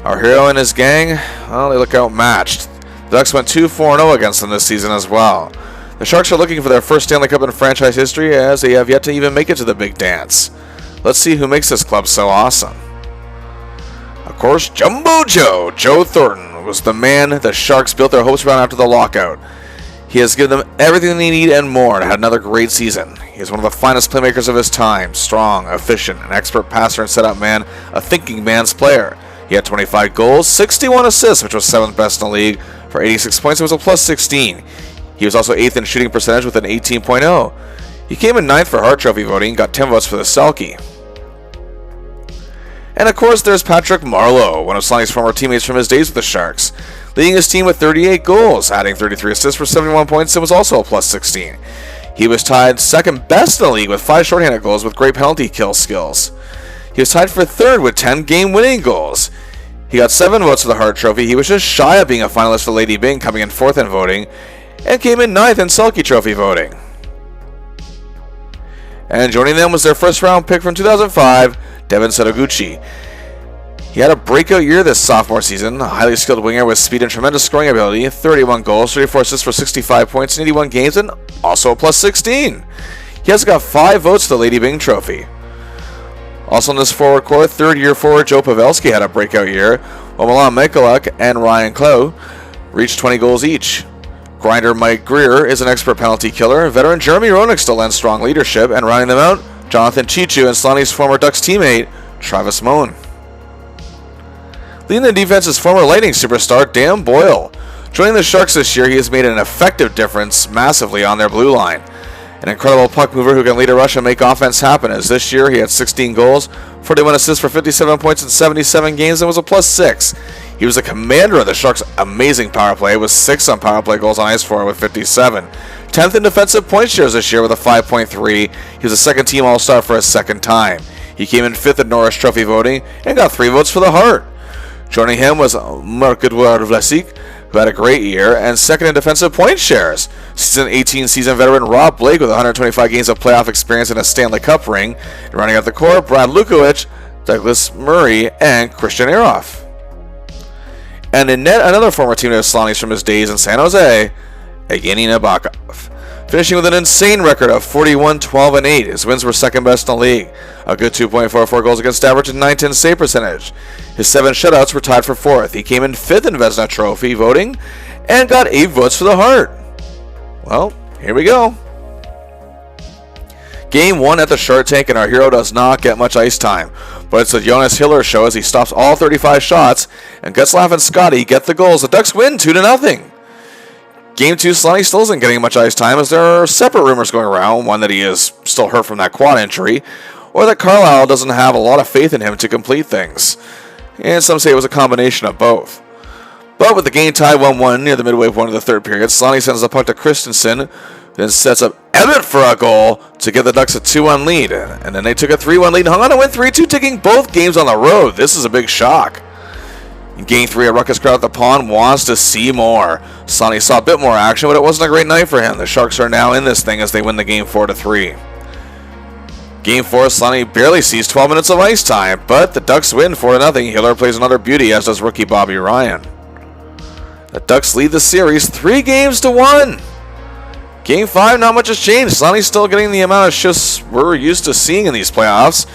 Our hero and his gang, well, they look outmatched. The Ducks went 2-4-0 against them this season as well. The Sharks are looking for their first Stanley Cup in franchise history, as they have yet to even make it to the big dance. Let's see who makes this club so awesome. Of course, Jumbo Joe Thornton, was the man the Sharks built their hopes around after the lockout. He has given them everything they need and more and had another great season. He is one of the finest playmakers of his time, strong, efficient, an expert passer and setup man, a thinking man's player. He had 25 goals, 61 assists, which was 7th best in the league. For 86 points, it was a plus 16. He was also 8th in shooting percentage with an 18.0. He came in 9th for Hart Trophy voting and got 10 votes for the Selke. And of course, there's Patrick Marleau, one of Selanne's former teammates from his days with the Sharks, leading his team with 38 goals, adding 33 assists for 71 points, and was also a plus 16. He was tied 2nd best in the league with 5 shorthanded goals with great penalty kill skills. He was tied for 3rd with 10 game-winning goals. He got 7 votes for the Hart Trophy. He was just shy of being a finalist for Lady Byng, coming in 4th in voting, and came in 9th in Selke Trophy voting. And joining them was their first-round pick from 2005, Devin Setoguchi. He had a breakout year this sophomore season, a highly skilled winger with speed and tremendous scoring ability, 31 goals, 34 assists for 65 points in 81 games, and also a plus 16. He has got 5 votes for the Lady Byng Trophy. Also in this forward core, third-year forward Joe Pavelski had a breakout year, while Milan Mikulak and Ryan Clough reached 20 goals each. Grinder Mike Greer is an expert penalty killer. Veteran Jeremy Roenick still lends strong leadership, and rounding them out, Jonathan Chichu and Selanne's former Ducks teammate, Travis Moan. Leading the defense is former Lightning superstar Dan Boyle. Joining the Sharks this year, he has made an effective difference massively on their blue line. An incredible puck mover who can lead a rush and make offense happen, as this year he had 16 goals, 41 assists for 57 points in 77 games, and was a plus 6. He was the commander of the Sharks' amazing power play, with 6 on power play goals on ice for with 57. 10th in defensive point shares this year with a 5.3. He was a second-team All-Star for a second time. He came in 5th in Norris Trophy voting and got 3 votes for the Hart. Joining him was Marc-Edouard Vlasic, who had a great year, and 2nd in defensive point shares. Season 18 season veteran Rob Blake with 125 games of playoff experience and a Stanley Cup ring. And rounding out the core, Brad Lukowicz, Douglas Murray, and Christian Eroff. And in net, another former teammate of Selanne's from his days in San Jose, Evgeny Nabokov. Finishing with an insane record of 41-12-8. His wins were 2nd best in the league. A good 2.44 goals against average and .910 save percentage. His 7 shutouts were tied for 4th. He came in 5th in Vezina Trophy voting and got 8 votes for the Hart. Well, here we go. Game 1 at the Shark Tank, and our hero does not get much ice time. But it's the Jonas Hiller show as he stops all 35 shots, and Getzlaff and Scotty get the goals. The Ducks win 2-0. Game 2, Selanne still isn't getting much ice time, as there are separate rumors going around, one that he is still hurt from that quad injury, or that Carlisle doesn't have a lot of faith in him to complete things. And some say it was a combination of both. But with the game tied 1-1 near the midway point of the 3rd period, Selanne sends the puck to Christensen, then sets up Ebbett for a goal to give the Ducks a 2-1 lead. And then they took a 3-1 lead and hung on to win 3-2, taking both games on the road. This is a big shock. In Game 3, a ruckus crowd at the pond wants to see more. Selanne saw a bit more action, but it wasn't a great night for him. The Sharks are now in this thing as they win the game 4-3. Game 4, Selanne barely sees 12 minutes of ice time, but the Ducks win 4-0. Hiller plays another beauty, as does rookie Bobby Ryan. The Ducks lead the series 3-1. Game 5, not much has changed. Selanne's still getting the amount of shifts we're used to seeing in these playoffs.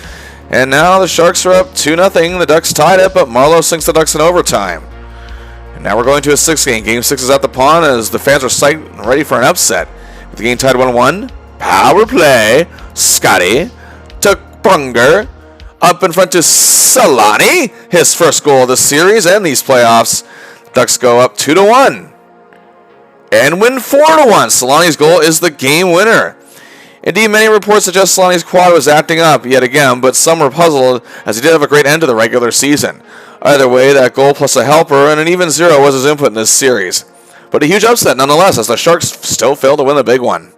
And now the Sharks are up 2-0. The Ducks tied it, but Marleau sinks the Ducks in overtime. And now we're going to a 6th game. Game 6 is at the pond as the fans are psyched and ready for an upset. With the game tied 1-1, power play. Scotty to Bunger. Up in front to Selanne. His first goal of the series and these playoffs. Ducks go up 2-1. and win 4-1. Selanne's goal is the game winner. Indeed, many reports suggest Selanne's quad was acting up yet again, but some were puzzled as he did have a great end to the regular season. Either way, that goal plus a helper and an even 0 was his input in this series. But a huge upset nonetheless, as the Sharks still failed to win the big one.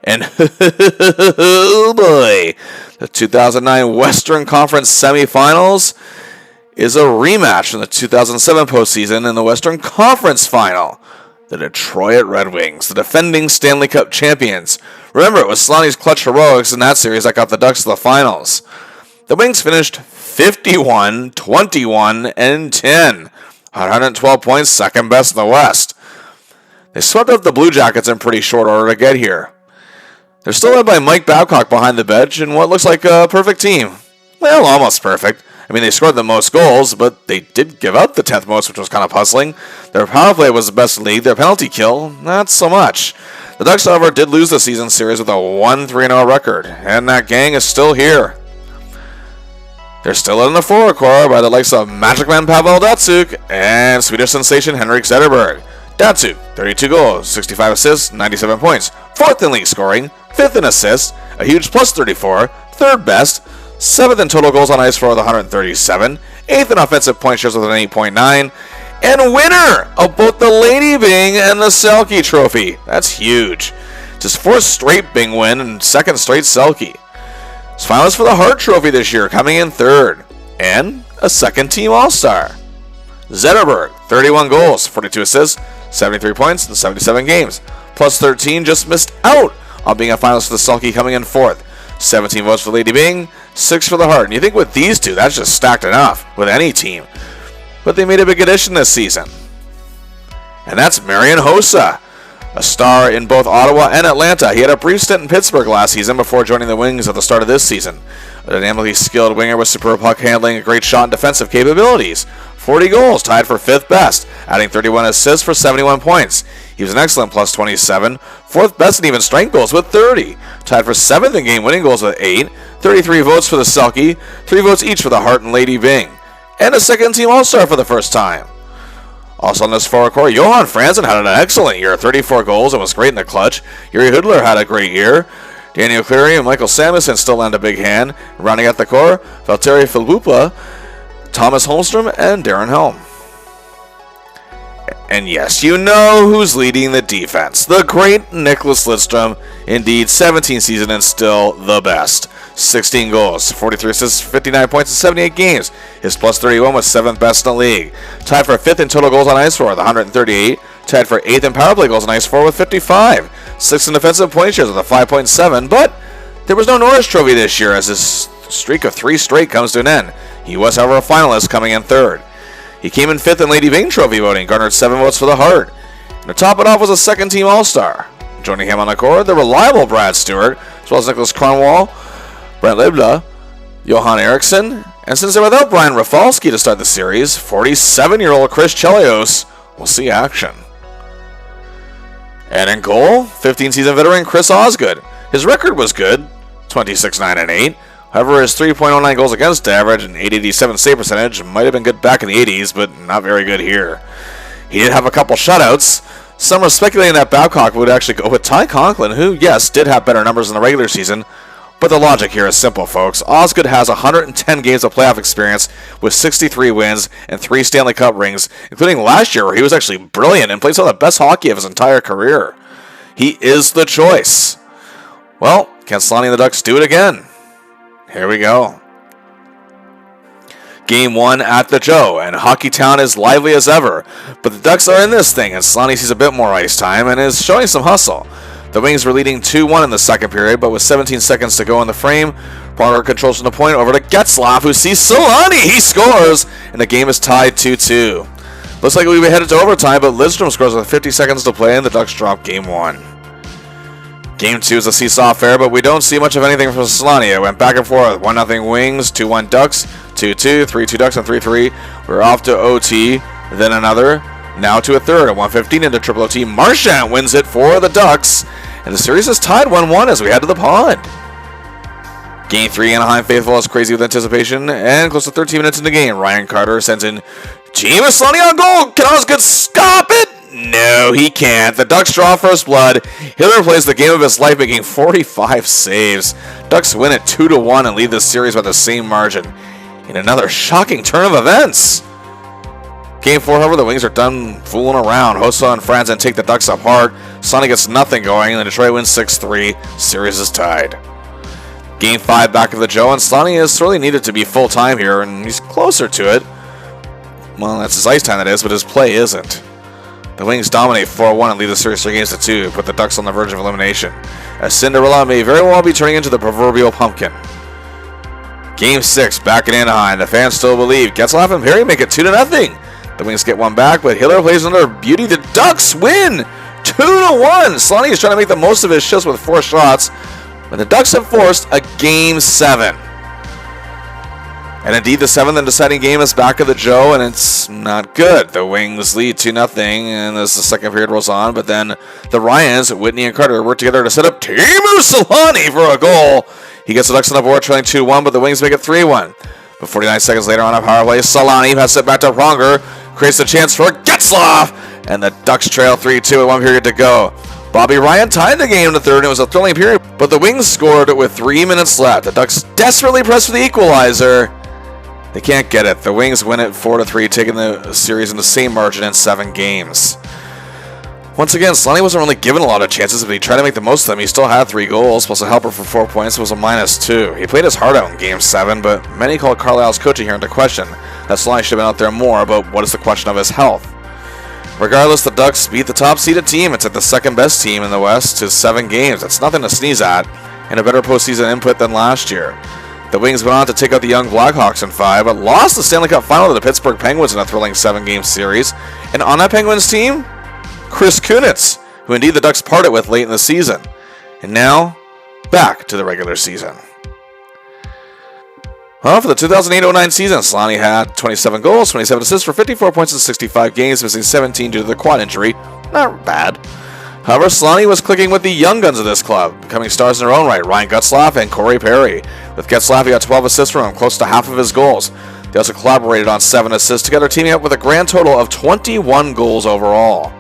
And oh boy, the 2009 Western Conference semifinals is a rematch from the 2007 postseason in the Western Conference final. The Detroit Red Wings, the defending Stanley Cup champions. Remember, it was Selanne's clutch heroics in that series that got the Ducks to the finals. The Wings finished 51, 21, and 10. 112 points, second best in the West. They swept up the Blue Jackets in pretty short order to get here. They're still led by Mike Babcock behind the bench in what looks like a perfect team. Well, almost perfect. I mean, they scored the most goals, but they did give up the 10th most, which was kind of puzzling. Their power play was the best in the league. Their penalty kill, not so much. The Ducks, however, did lose the season series with a 1-3-0 record, and that gang is still here. They're still in the forward core by the likes of Magic Man Pavel Datsyuk and Swedish sensation Henrik Zetterberg. Datsyuk, 32 goals, 65 assists, 97 points. Fourth in league scoring, fifth in assists, a huge plus 34, third best, seventh in total goals on ice for with 137, eighth in offensive point shares with an 8.9, and winner of both the Lady Byng and the Selke Trophy. That's huge. It's his fourth straight Byng win and second straight Selke. His finalist for the Hart Trophy this year, coming in third, and a second-team All-Star. Zetterberg, 31 goals, 42 assists, 73 points in 77 games. Plus 13, just missed out on being a finalist for the Selke, coming in fourth. 17 votes for Lady Byng, 6 for the Hart. And you think with these two, that's just stacked enough with any team. But they made a big addition this season. And that's Marian Hossa, a star in both Ottawa and Atlanta. He had a brief stint in Pittsburgh last season before joining the Wings at the start of this season. A dynamically skilled winger with superb puck handling, a great shot and defensive capabilities. 40 goals, tied for fifth best, adding 31 assists for 71 points. He was an excellent plus 27, fourth best in even strength goals with 30, tied for seventh in game-winning goals with 8, 33 votes for the Selke, 3 votes each for the Hart and Lady Byng, and a second-team All-Star for the first time. Also on this forward core, Johan Franzen had an excellent year, 34 goals and was great in the clutch. Yuri Hudler had a great year. Daniel Cleary and Michael Samuelson still lend a big hand. Rounding out the core, Valtteri Filippa, Thomas Holmstrom, and Darren Helm. And yes, you know who's leading the defense. The great Nicholas Lidstrom. Indeed, 17 season and still the best. 16 goals, 43 assists, 59 points in 78 games. His plus 31 was 7th best in the league. Tied for 5th in total goals on ice for with 138. Tied for 8th in power play goals on ice for with 55. 6th in defensive point shares with a 5.7. But there was no Norris Trophy this year as his streak of 3 straight comes to an end. He was, however, a finalist, coming in third. He came in 5th in Lady Byng Trophy voting, garnered 7 votes for the Hart. And to top it off was a second-team All-Star. Joining him on the core, the reliable Brad Stewart, as well as Nicholas Kronwall, Brent Libla, Johan Eriksson, and since they're without Brian Rafalski to start the series, 47-year-old Chris Chelios will see action. And in goal, 15-season veteran Chris Osgood. His record was good, 26-9-8. However, his 3.09 goals against average and 887 save percentage might have been good back in the 80s, but not very good here. He did have a couple shutouts. Some are speculating that Babcock would actually go with Ty Conklin, who, yes, did have better numbers in the regular season, but the logic here is simple, folks. Osgood has 110 games of playoff experience with 63 wins and 3 Stanley Cup rings, including last year where he was actually brilliant and played some of the best hockey of his entire career. He is the choice. Well, can Selanne and the Ducks do it again? Here we go. Game 1 at the Joe, and Hockeytown is lively as ever. But the Ducks are in this thing, and Selanne sees a bit more ice time and is showing some hustle. The Wings were leading 2-1 in the second period, but with 17 seconds to go in the frame, Barger controls from the point over to Getzlaf, who sees Selanne. He scores, and the game is tied 2-2. Looks like we'll be headed to overtime, but Lidstrom scores with 50 seconds to play, and the Ducks drop Game 1. Game 2 is a seesaw affair, but we don't see much of anything from Selanne. It went back and forth. 1-0 Wings, 2-1 Ducks, 2-2, 3-2 Ducks, and 3-3. We're off to OT, then another. Now to a third at 1:15 into triple OT. Marchand wins it for the Ducks, and the series is tied 1-1 as we head to the pond. Game 3, Anaheim faithful is crazy with anticipation, and close to 13 minutes in the game, Ryan Carter sends in Teemu Selanne on goal. Can Osgood stop it? No, he can't. The Ducks draw first blood. Hiller plays the game of his life, making 45 saves. Ducks win it 2-1 and lead the series by the same margin. In another shocking turn of events. Game 4, however, the Wings are done fooling around. Hossa and Franzen take the Ducks apart. Sonny gets nothing going, and Detroit wins 6-3. Series is tied. Game 5, back of the Joe, and Sonny is sorely needed to be full-time here, and he's closer to it. Well, that's his ice time, that is, but his play isn't. The Wings dominate 4-1 and lead the series 3-2, put the Ducks on the verge of elimination, as Cinderella may very well be turning into the proverbial pumpkin. Game 6, back in Anaheim. The fans still believe. Getzlaf and Perry make it 2-0. The Wings get one back, but Hiller plays another beauty. The Ducks win 2-1. Selanne is trying to make the most of his shifts with 4 shots, but the Ducks have forced a Game 7. And indeed, the 7th and deciding game is back of the Joe, and it's not good. The Wings lead 2-0, and as the second period rolls on, but then the Ryans, Whitney and Carter, work together to set up Teemu Selanne for a goal. He gets the Ducks on the board, trailing 2-1, but the Wings make it 3-1. But 49 seconds later on a power play, Selanne passes it back to Pronger, creates a chance for Getzlaf, and the Ducks trail 3-2 with 1 period to go. Bobby Ryan tied the game in the third, and it was a thrilling period, but the Wings scored with 3 minutes left. The Ducks desperately press for the equalizer. They can't get it. The Wings win it 4-3, taking the series in the same margin in 7 games. Once again, Selanne wasn't really given a lot of chances, but he tried to make the most of them. He still had 3 goals, plus a helper for 4 points. It was a -2. He played his heart out in Game 7, but many called Carlisle's coaching here into question. That Selanne should have been out there more, but what is the question of his health? Regardless, the Ducks beat the top-seeded team. It's at the second-best team in the West to 7 games. That's nothing to sneeze at, and a better postseason input than last year. The Wings went on to take out the young Blackhawks in 5, but lost the Stanley Cup Final to the Pittsburgh Penguins in a thrilling 7-game series. And on that Penguins team, Chris Kunitz, who indeed the Ducks parted with late in the season. And now, back to the regular season. Well, for the 2008-09 season, Selanne had 27 goals, 27 assists for 54 points in 65 games, missing 17 due to the quad injury. Not bad. However, Selanne was clicking with the young guns of this club, becoming stars in their own right, Ryan Getzlaf and Corey Perry. With Getzlaf, he got 12 assists from him, close to half of his goals. They also collaborated on 7 assists together, teaming up with a grand total of 21 goals overall.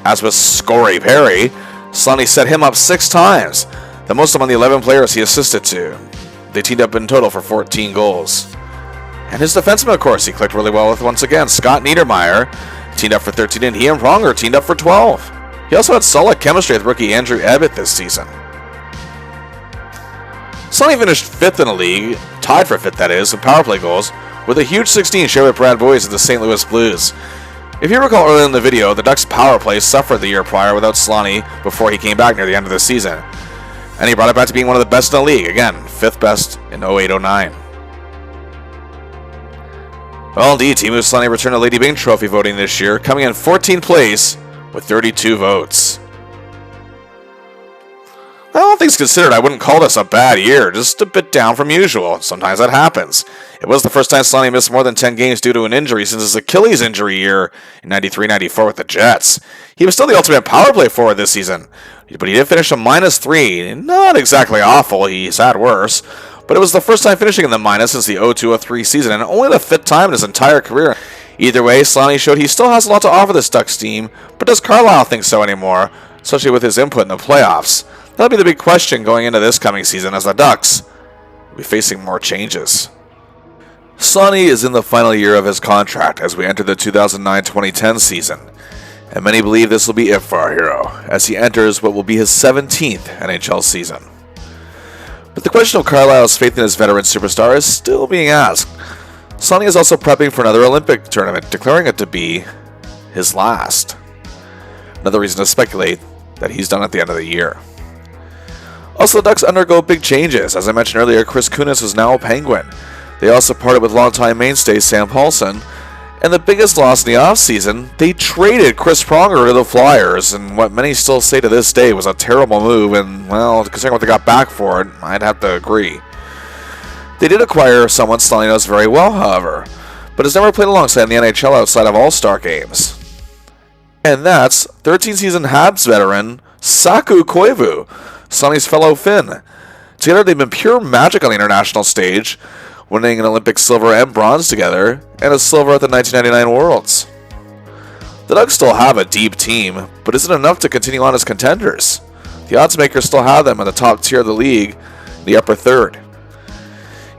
As with Corey Perry, Selanne set him up 6 times, the most among the 11 players he assisted to. They teamed up in total for 14 goals. And his defenseman, of course, he clicked really well with once again. Scott Niedermeyer teamed up for 13, and he and Pronger teamed up for 12. He also had solid chemistry with rookie Andrew Ebbett this season. Selanne finished 5th in the league, tied for 5th that is, in power play goals, with a huge 16 shared with Brad Boyes of the St. Louis Blues. If you recall earlier in the video, the Ducks' power play suffered the year prior without Selanne before he came back near the end of the season. And he brought it back to being one of the best in the league, again, 5th best in 08-09. Well, indeed, Teemu Selanne returned to Lady Byng Trophy voting this year, coming in 14th place with 32 votes. Well, all things considered, I wouldn't call this a bad year, just a bit down from usual. Sometimes that happens. It was the first time Selanne missed more than 10 games due to an injury since his Achilles injury year in 93-94 with the Jets. He was still the ultimate power play forward this season, but he did finish a -3. Not exactly awful, he's had worse, but it was the first time finishing in the minus since the 02-03 season, and only the 5th time in his entire career. Either way, Selanne showed he still has a lot to offer this Ducks team, but does Carlisle think so anymore, especially with his input in the playoffs? That'll be the big question going into this coming season, as the Ducks will be facing more changes. Selanne is in the final year of his contract as we enter the 2009-2010 season, and many believe this will be it for our hero, as he enters what will be his 17th NHL season. But the question of Carlisle's faith in his veteran superstar is still being asked. Selanne is also prepping for another Olympic tournament, declaring it to be his last. Another reason to speculate that he's done at the end of the year. Also, the Ducks undergo big changes. As I mentioned earlier, Chris Kunitz is now a Penguin. They also parted with longtime mainstay Sam Paulson. And the biggest loss in the offseason, they traded Chris Pronger to the Flyers, and what many still say to this day was a terrible move, and, well, considering what they got back for it, I'd have to agree. They did acquire someone Selanne knows very well, however, but has never played alongside in the NHL outside of All-Star games. And that's 13-season Habs veteran Saku Koivu, Selanne's fellow Finn. Together they've been pure magic on the international stage, winning an Olympic silver and bronze together, and a silver at the 1999 Worlds. The Ducks still have a deep team, but is it enough to continue on as contenders? The odds makers still have them in the top tier of the league, the upper third.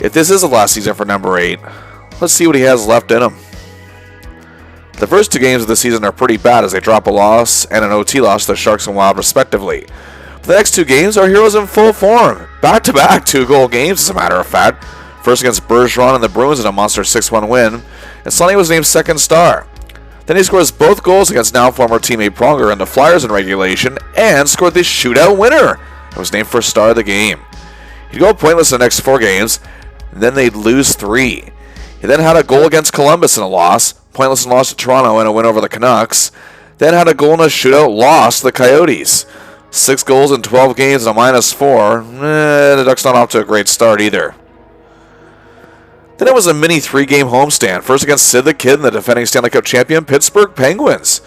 If this is the last season for number 8, let's see what he has left in him. The first 2 games of the season are pretty bad as they drop a loss and an OT loss to the Sharks and Wild respectively. For the next 2 games, our heroes in full form. Back-to-back 2-goal games, as a matter of fact. First against Bergeron and the Bruins in a monster 6-1 win, and Selanne was named second star. Then he scores both goals against now former teammate Pronger and the Flyers in regulation, and scored the shootout winner and was named first star of the game. He'd go pointless in the next 4 games, and then they'd lose 3. He then had a goal against Columbus in a loss, pointless and loss to Toronto and a win over the Canucks, then had a goal in a shootout loss to the Coyotes. 6 goals in 12 games and a -4. The Ducks not off to a great start either. Then it was a mini 3-game homestand, first against Sid the Kid and the defending Stanley Cup champion Pittsburgh Penguins.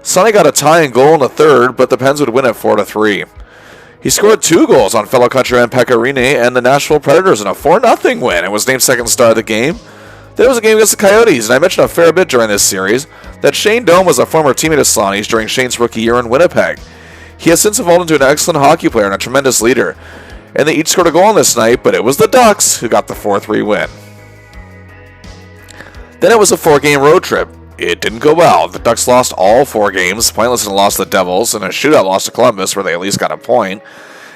Sonny got a tying goal in the third, but the Pens would win it 4-3. He scored 2 goals on fellow countryman Pekka Rinne and the Nashville Predators in a 4-0 win and was named second star of the game. Then it was a game against the Coyotes, and I mentioned a fair bit during this series that Shane Doan was a former teammate of Selanne's during Shane's rookie year in Winnipeg. He has since evolved into an excellent hockey player and a tremendous leader, and they each scored a goal on this night, but it was the Ducks who got the 4-3 win. Then it was a 4-game road trip. It didn't go well. The Ducks lost all 4 games, pointless and lost to the Devils, and a shootout loss to Columbus where they at least got a point,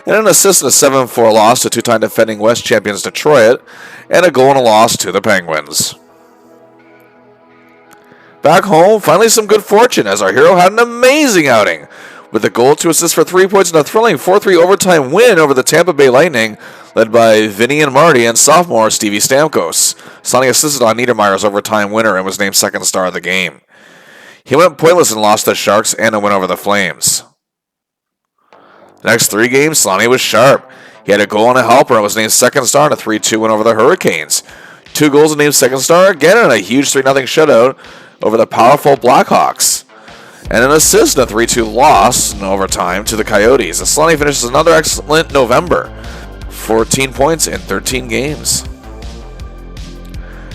and an assist in a 7-4 loss to 2-time defending West champions Detroit, and a goal and a loss to the Penguins. Back home, finally some good fortune as our hero had an amazing outing, with a goal, 2 assists for 3 points, and a thrilling 4-3 overtime win over the Tampa Bay Lightning, led by Vinny and Marty and sophomore Stevie Stamkos. Sonny assisted on Niedermayer's overtime winner and was named second star of the game. He went pointless and lost to the Sharks and a win over the Flames. The next 3 games, Selanne was sharp. He had a goal and a helper and was named second star in a 3-2 win over the Hurricanes. 2 goals and named second star again in a huge 3-0 shutout over the powerful Blackhawks. And an assist in a 3-2 loss in overtime to the Coyotes. And Selanne finishes another excellent November. 14 points in 13 games.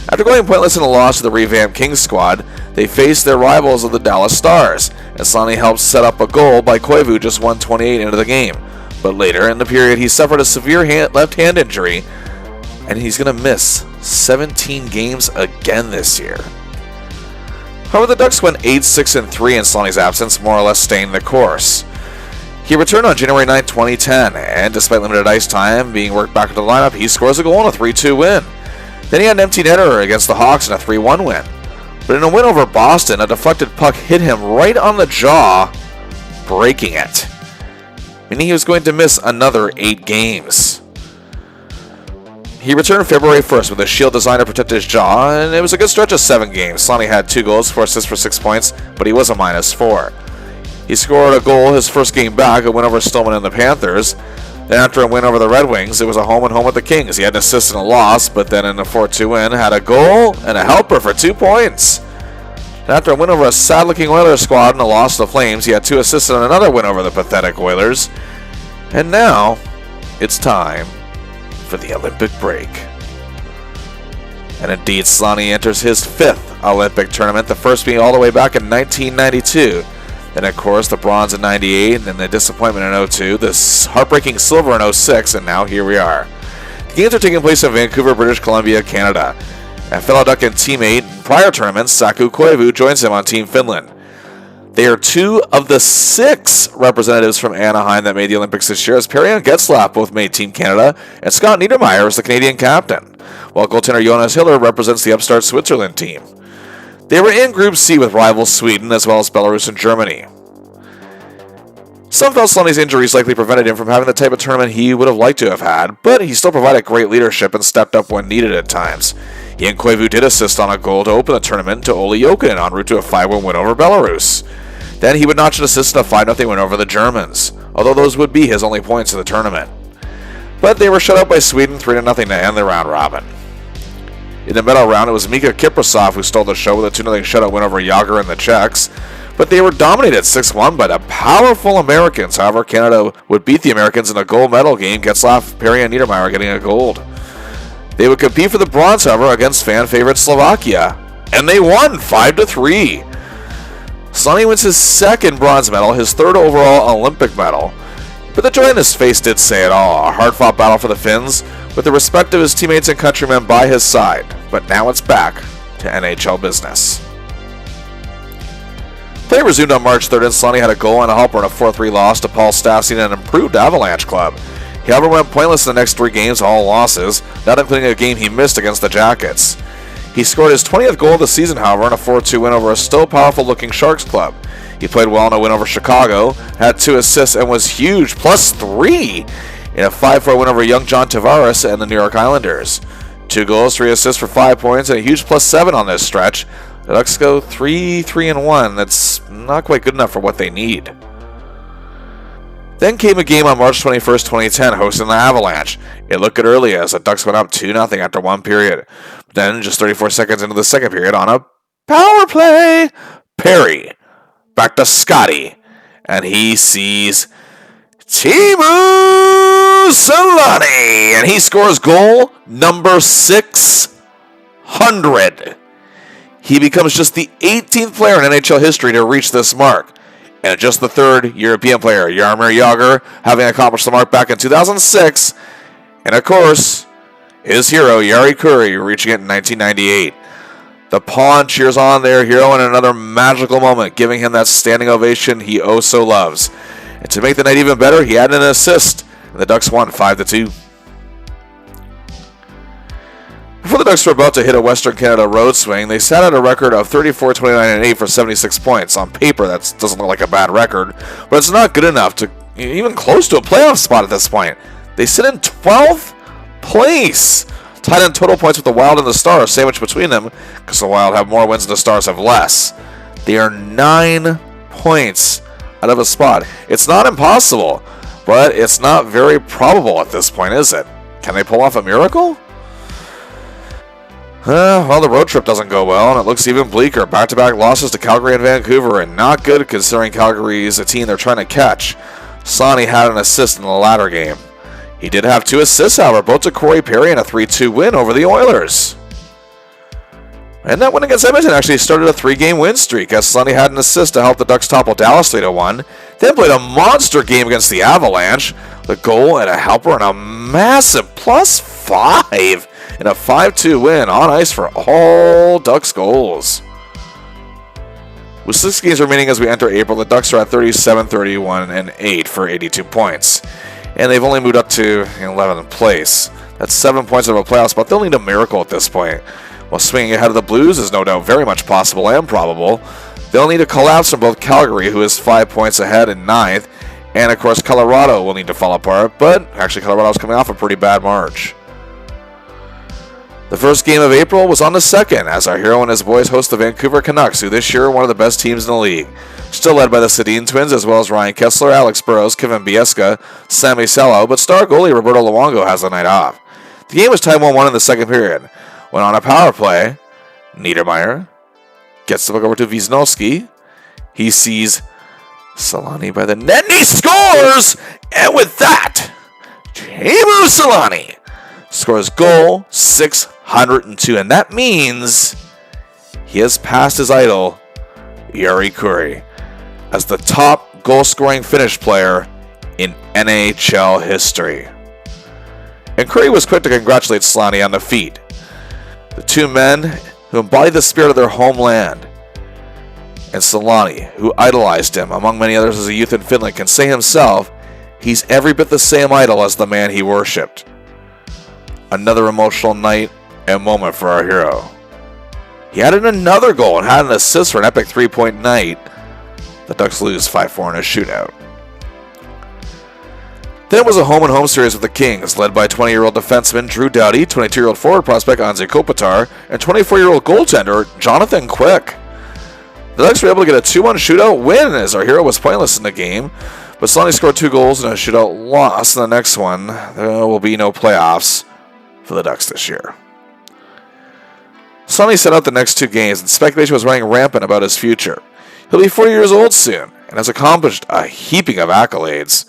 After going pointless in a loss to the revamped Kings squad, they faced their rivals of the Dallas Stars, and Selanne helped set up a goal by Koivu just 1:28 into the game. But later in the period, he suffered a severe left hand injury, and he's going to miss 17 games again this year. However, the Ducks went 8-6-3 in Selanne's absence, more or less staying the course. He returned on January 9, 2010, and despite limited ice time being worked back into the lineup, he scores a goal in a 3-2 win. Then he had an empty netter against the Hawks in a 3-1 win. But in a win over Boston, a deflected puck hit him right on the jaw, breaking it, meaning he was going to miss another 8 games. He returned February 1st with a shield designed to protect his jaw, and it was a good stretch of 7 games. Selanne had 2 goals, 4 assists for 6 points, but he was a -4. He scored a goal his first game back, a win over Stillman and the Panthers. Then after a win over the Red Wings, it was a home and home with the Kings. He had an assist in a loss, but then in a 4-2 win, had a goal and a helper for 2 points. And after a win over a sad-looking Oilers squad and a loss to the Flames, he had 2 assists and another win over the pathetic Oilers. And now, it's time for the Olympic break. And indeed, Selanne enters his 5th Olympic tournament, the first being all the way back in 1992. Then, of course, the bronze in 98, and then the disappointment in 02, the heartbreaking silver in 06, and now here we are. The games are taking place in Vancouver, British Columbia, Canada. And fellow Duck and teammate in prior tournaments, Saku Koivu, joins him on Team Finland. They are 2 of the 6 representatives from Anaheim that made the Olympics this year, as Perry and Getzlaf both made Team Canada, and Scott Niedermayer is the Canadian captain, while goaltender Jonas Hiller represents the upstart Switzerland team. They were in Group C with rivals Sweden, as well as Belarus and Germany. Some felt Selanne's injuries likely prevented him from having the type of tournament he would have liked to have had, but he still provided great leadership and stepped up when needed at times. He and Koivu did assist on a goal to open the tournament to Olli Jokinen en route to a 5-1 win over Belarus. Then he would notch an assist in a 5-0 win over the Germans, although those would be his only points in the tournament. But they were shut out by Sweden 3-0 to end the round robin. In the medal round, it was Mika Kiprasov who stole the show with a 2-0 shutout win over Yager and the Czechs, but they were dominated 6-1 by the powerful Americans. However, Canada would beat the Americans in a gold medal game, Getzlaf, Perry, and Niedermayer getting a gold. They would compete for the bronze, however, against fan favorite Slovakia, and they won 5-3. Selanne wins his second bronze medal, his third overall Olympic medal. But the joy in his face did say it all. A hard-fought battle for the Finns, with the respect of his teammates and countrymen by his side. But now it's back to NHL business. Play resumed on March 3rd, and Selanne had a goal and a helper in a 4-3 loss to Paul Stastny and an improved Avalanche club. He however went pointless in the next 3 games, all losses, not including a game he missed against the Jackets. He scored his 20th goal of the season, however, in a 4-2 win over a still powerful-looking Sharks club. He played well in a win over Chicago, had 2 assists, and was huge, +3, in a 5-4 win over young John Tavares and the New York Islanders. 2 goals, 3 assists for 5 points, and a huge +7 on this stretch. The Ducks go 3-3-1. That's not quite good enough for what they need. Then came a game on March 21st, 2010, hosting the Avalanche. It looked good early as the Ducks went up 2-0 after 1 period. Then, just 34 seconds into the second period, on a power play, Perry back to Scotty, and he sees Teemu Selanne, and he scores goal number 600. He becomes just the 18th player in NHL history to reach this mark, and just the 3rd European player, Jaromir Jagr, having accomplished the mark back in 2006, and of course, his hero, Jari Kurri, reaching it in 1998. The Pawn cheers on their hero in another magical moment, giving him that standing ovation he oh so loves. And to make the night even better, he had an assist, and the Ducks won 5-2. Before the Ducks were about to hit a Western Canada road swing, they sat at a record of 34-29-8 for 76 points. On paper, that doesn't look like a bad record, but it's not good enough to even close to a playoff spot at this point. They sit in 12th place, tied in total points with the Wild and the Stars, sandwiched between them, because the Wild have more wins and the Stars have less. They are 9 points out of a spot. It's not impossible, but it's not very probable at this point, is it? Can they pull off a miracle? Well, the road trip doesn't go well, and it looks even bleaker. Back-to-back losses to Calgary and Vancouver, and not good considering Calgary is a team they're trying to catch. Selanne had an assist in the latter game. He did have 2 assists, however, both to Corey Perry in a 3-2 win over the Oilers. And that win against Edmonton actually started a 3-game win streak, as Selanne had an assist to help the Ducks topple Dallas 3-1. Then played a monster game against the Avalanche, the goal and a helper and a massive +5 in a 5-2 win on ice for all Ducks goals. With 6 games remaining as we enter April, the Ducks are at 37-31-8 for 82 points. And they've only moved up to 11th place. That's 7 points of a playoff spot. They'll need a miracle at this point. While swinging ahead of the Blues is no doubt very much possible and probable, they'll need a collapse from both Calgary, who is 5 points ahead in 9th, and of course Colorado will need to fall apart, but actually Colorado's coming off a pretty bad March. The first game of April was on the 2nd, as our hero and his boys host the Vancouver Canucks, who this year are one of the best teams in the league. Still led by the Sedin twins, as well as Ryan Kessler, Alex Burrows, Kevin Biesca, Sammy Sello, but star goalie Roberto Luongo has the night off. The game was tied 1-1 in the second period, when on a power play, Niedermeyer gets the puck over to Wisniewski. He sees Selanne by the net, and he scores! And with that, Teemu Selanne scores goal 602, and that means he has passed his idol, Jari Kurri, as the top goal-scoring Finnish player in NHL history. And Kurri was quick to congratulate Selanne on the feat. The two men who embodied the spirit of their homeland, and Selanne, who idolized him, among many others as a youth in Finland, can say himself, he's every bit the same idol as the man he worshipped. Another emotional night and moment for our hero. He added another goal and had an assist for an epic 3-point night. The Ducks lose 5-4 in a shootout. Then it was a home-and-home series with the Kings, led by 20-year-old defenseman Drew Doughty, 22-year-old forward prospect Anze Kopitar, and 24-year-old goaltender Jonathan Quick. The Ducks were able to get a 2-1 shootout win as our hero was pointless in the game, but Selanne scored 2 goals in a shootout loss. In the next one, there will be no playoffs for the Ducks this year. Selanne set out the next 2 games, and speculation was running rampant about his future. He'll be 40 years old soon, and has accomplished a heaping of accolades.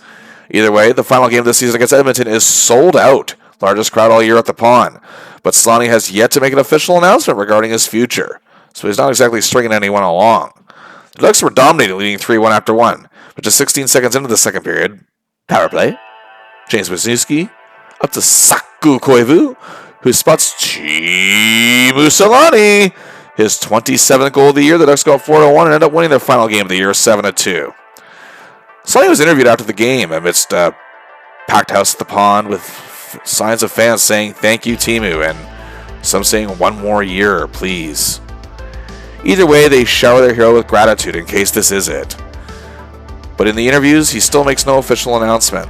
Either way, the final game of the season against Edmonton is sold out, largest crowd all year at the Pawn. But Selanne has yet to make an official announcement regarding his future, so he's not exactly stringing anyone along. The Ducks were dominating, leading 3-1 after 1. But just 16 seconds into the second period, power play, James Wisniewski up to Saku Koivu, who spots Teemu Selanne, his 27th goal of the year. The Ducks go up 4-1 and end up winning their final game of the year 7-2. Selanne was interviewed after the game amidst a packed house at the pond with signs of fans saying, "Thank you, Teemu," and some saying, "One more year, please." Either way, they shower their hero with gratitude in case this is it. But in the interviews, he still makes no official announcement.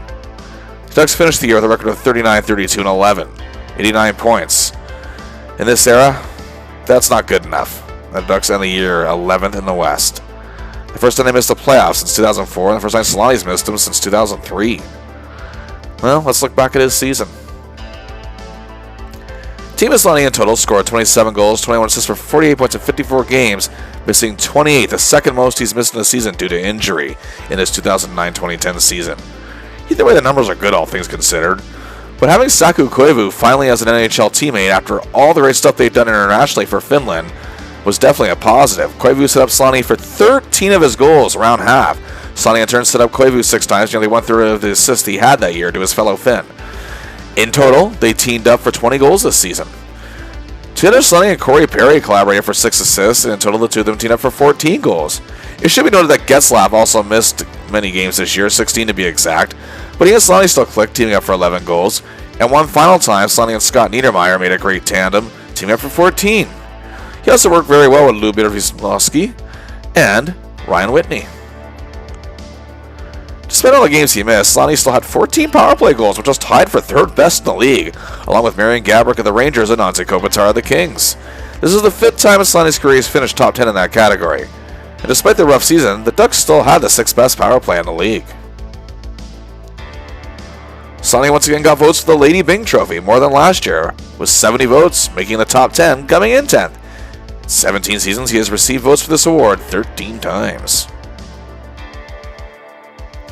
The Ducks finished the year with a record of 39, 32, and 11, 89 points. In this era, that's not good enough. The Ducks end the year 11th in the West. The first time they missed the playoffs since 2004, and the first time Selanne's missed them since 2003. Well, let's look back at his season. Teemu Selanne in total scored 27 goals, 21 assists for 48 points in 54 games, missing 28, the second most he's missed in a season due to injury in his 2009-2010 season. Either way, the numbers are good, all things considered. But having Saku Koivu finally as an NHL teammate after all the great stuff they've done internationally for Finland was definitely a positive. Koivu set up Selanne for 13 of his goals, around half. Selanne in turn set up Koivu 6 times, nearly 1/3 of the assists he had that year to his fellow Finn. In total, they teamed up for 20 goals this season. Together, Selanne and Corey Perry collaborated for 6 assists, and in total the two of them teamed up for 14 goals. It should be noted that Getzlaf also missed many games this year, 16 to be exact, but he and Selanne still clicked, teaming up for 11 goals. And one final time, Selanne and Scott Niedermayer made a great tandem, teaming up for 14. He also worked very well with Lou Birovsky and Ryan Whitney. Despite all the games he missed, Selanne still had 14 power play goals, which was tied for third best in the league, along with Marian Gaborik of the Rangers and Anze Kopitar of the Kings. This is the 5th time in Selanne's career he's finished top 10 in that category. And despite the rough season, the Ducks still had the 6th best power play in the league. Selanne once again got votes for the Lady Byng Trophy, more than last year, with 70 votes, making the top 10, coming in 10th. In 17 seasons, he has received votes for this award 13 times.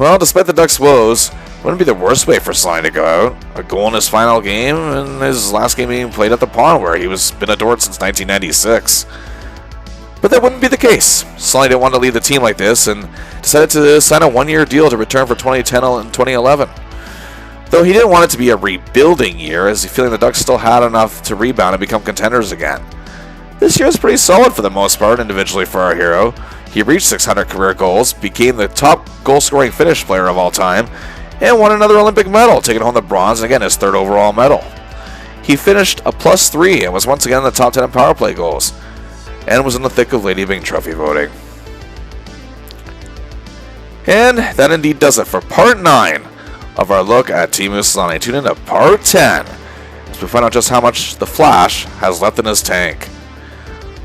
Well, despite the Ducks' woes, it wouldn't be the worst way for Selanne to go out. A goal in his final game, and his last game being played at the Pond, where he was been adored since 1996. But that wouldn't be the case. Selanne didn't want to leave the team like this, and decided to sign a 1-year deal to return for 2010 and 2011. Though he didn't want it to be a rebuilding year, as he feeling the Ducks still had enough to rebound and become contenders again. This year is pretty solid for the most part, individually for our hero. He reached 600 career goals, became the top goal-scoring Finnish player of all time, and won another Olympic medal, taking home the bronze and again his 3rd overall medal. He finished a +3 and was once again in the top 10 in power play goals, and was in the thick of Lady Byng Trophy voting. And that indeed does it for part 9 of our look at Teemu Selanne. Tune in to part 10 as we find out just how much the Flash has left in his tank.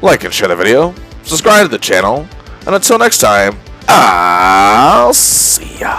Like and share the video, subscribe to the channel, and until next time, I'll see ya.